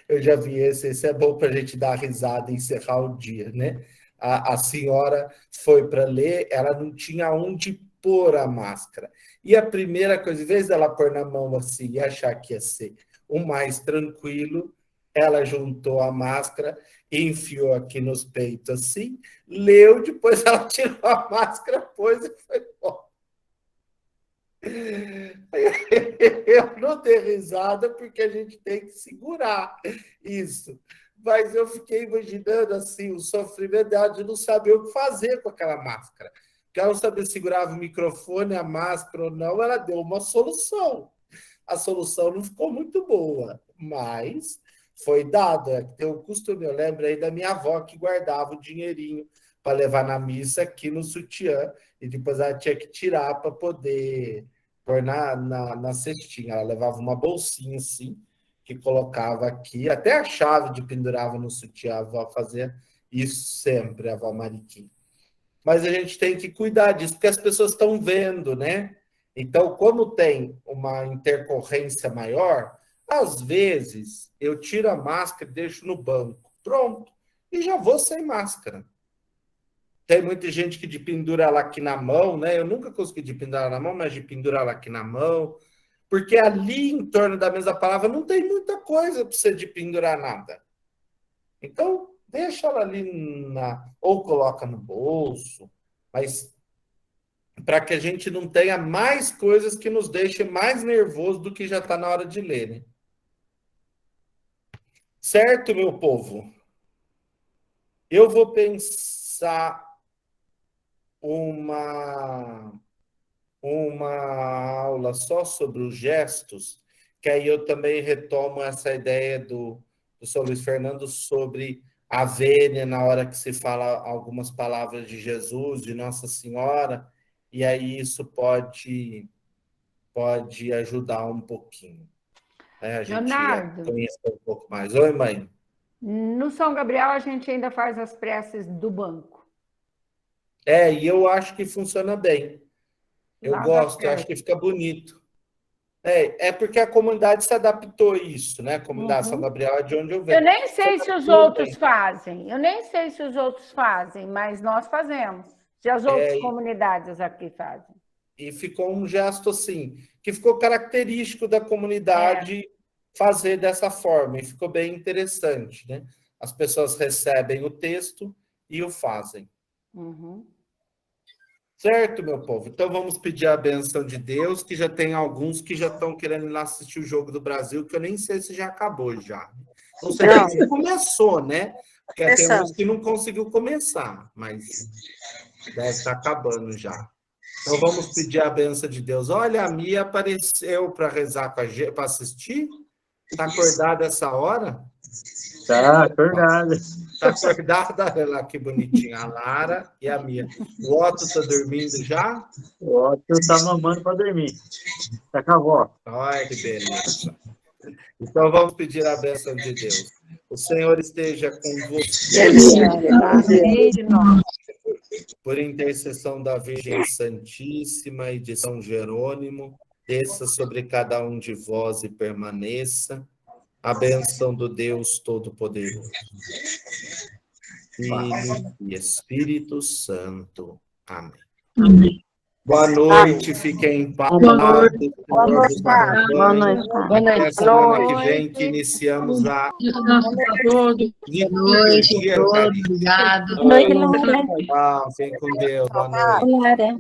Eu já vi esse é bom para a gente dar risada e encerrar o dia, né? A senhora foi para ler, ela não tinha onde pôr a máscara. E a primeira coisa, em vez dela pôr na mão assim e achar que ia ser o mais tranquilo, ela juntou a máscara, enfiou aqui nos peitos assim, leu, depois ela tirou a máscara, pôs e foi embora. Eu não dei risada porque a gente tem que segurar isso. Mas eu fiquei imaginando assim, o sofrimento dela de não saber o que fazer com aquela máscara. Porque ela não sabia se segurava o microfone, a máscara ou não, ela deu uma solução. A solução não ficou muito boa, mas foi dada. Tem um costume, eu lembro aí da minha avó que guardava o dinheirinho para levar na missa aqui no sutiã, e depois ela tinha que tirar para poder pôr na cestinha. Ela levava uma bolsinha assim, que colocava aqui, até a chave de pendurava no sutiã. A avó fazia isso sempre, a avó Mariquinha. Mas a gente tem que cuidar disso, porque as pessoas estão vendo, né? Então, como tem uma intercorrência maior, às vezes eu tiro a máscara e deixo no banco. Pronto. E já vou sem máscara. Tem muita gente que de pendura ela aqui na mão, né? Eu nunca consegui de pendurar na mão, mas de pendurar ela aqui na mão. Porque ali em torno da mesma palavra não tem muita coisa para você de pendurar nada. Então, deixa ela ali ou coloca no bolso, mas para que a gente não tenha mais coisas que nos deixem mais nervoso do que já está na hora de ler, né? Certo, meu povo? Eu vou pensar uma aula só sobre os gestos, que aí eu também retomo essa ideia do São Luís Fernando sobre a vênia na hora que se fala algumas palavras de Jesus, de Nossa Senhora, e aí isso pode ajudar um pouquinho. Né? A gente Leonardo, conhecer um pouco mais. Oi, mãe. no São Gabriel a gente ainda faz as preces do banco. E eu acho que funciona bem. Eu Nada gosto, eu certo. acho que fica bonito. É porque a comunidade se adaptou a isso, né? A comunidade São Gabriel é de onde eu venho. Eu nem sei se os outros fazem. Mas nós fazemos. Se as outras comunidades aqui fazem. E ficou um gesto assim, que ficou característico da comunidade fazer dessa forma, e ficou bem interessante, né? As pessoas recebem o texto e o fazem. Uhum. Certo, meu povo? Então vamos pedir a benção de Deus, que já tem alguns que já estão querendo ir lá assistir o Jogo do Brasil, que eu nem sei se já acabou já. Não sei se começou, né? Porque tem uns que não conseguiu começar, mas deve estar acabando já. Então vamos pedir a benção de Deus. Olha, a Mia apareceu para rezar com a gente, para assistir. Está acordada essa hora? Tá acordada. Está acordada? Olha lá que bonitinha. A Lara e a Mia. O Otto está dormindo já? O Otto está mamando para dormir. Tá com a avó. Ai, que beleza. Então vamos pedir a bênção de Deus. O Senhor esteja com você. Por intercessão da Virgem Santíssima e de São Jerônimo, desça sobre cada um de vós e permaneça a bênção do Deus Todo-Poderoso, Filho e Espírito Santo. Amém. Amém. Boa noite, fiquem em paz. Boa noite. Boa noite. Boa noite. Até semana que vem que iniciamos a... Descanso para todos. Boa noite, obrigado. Boa noite, Laura. Fiquem com Deus. Boa noite. Laura.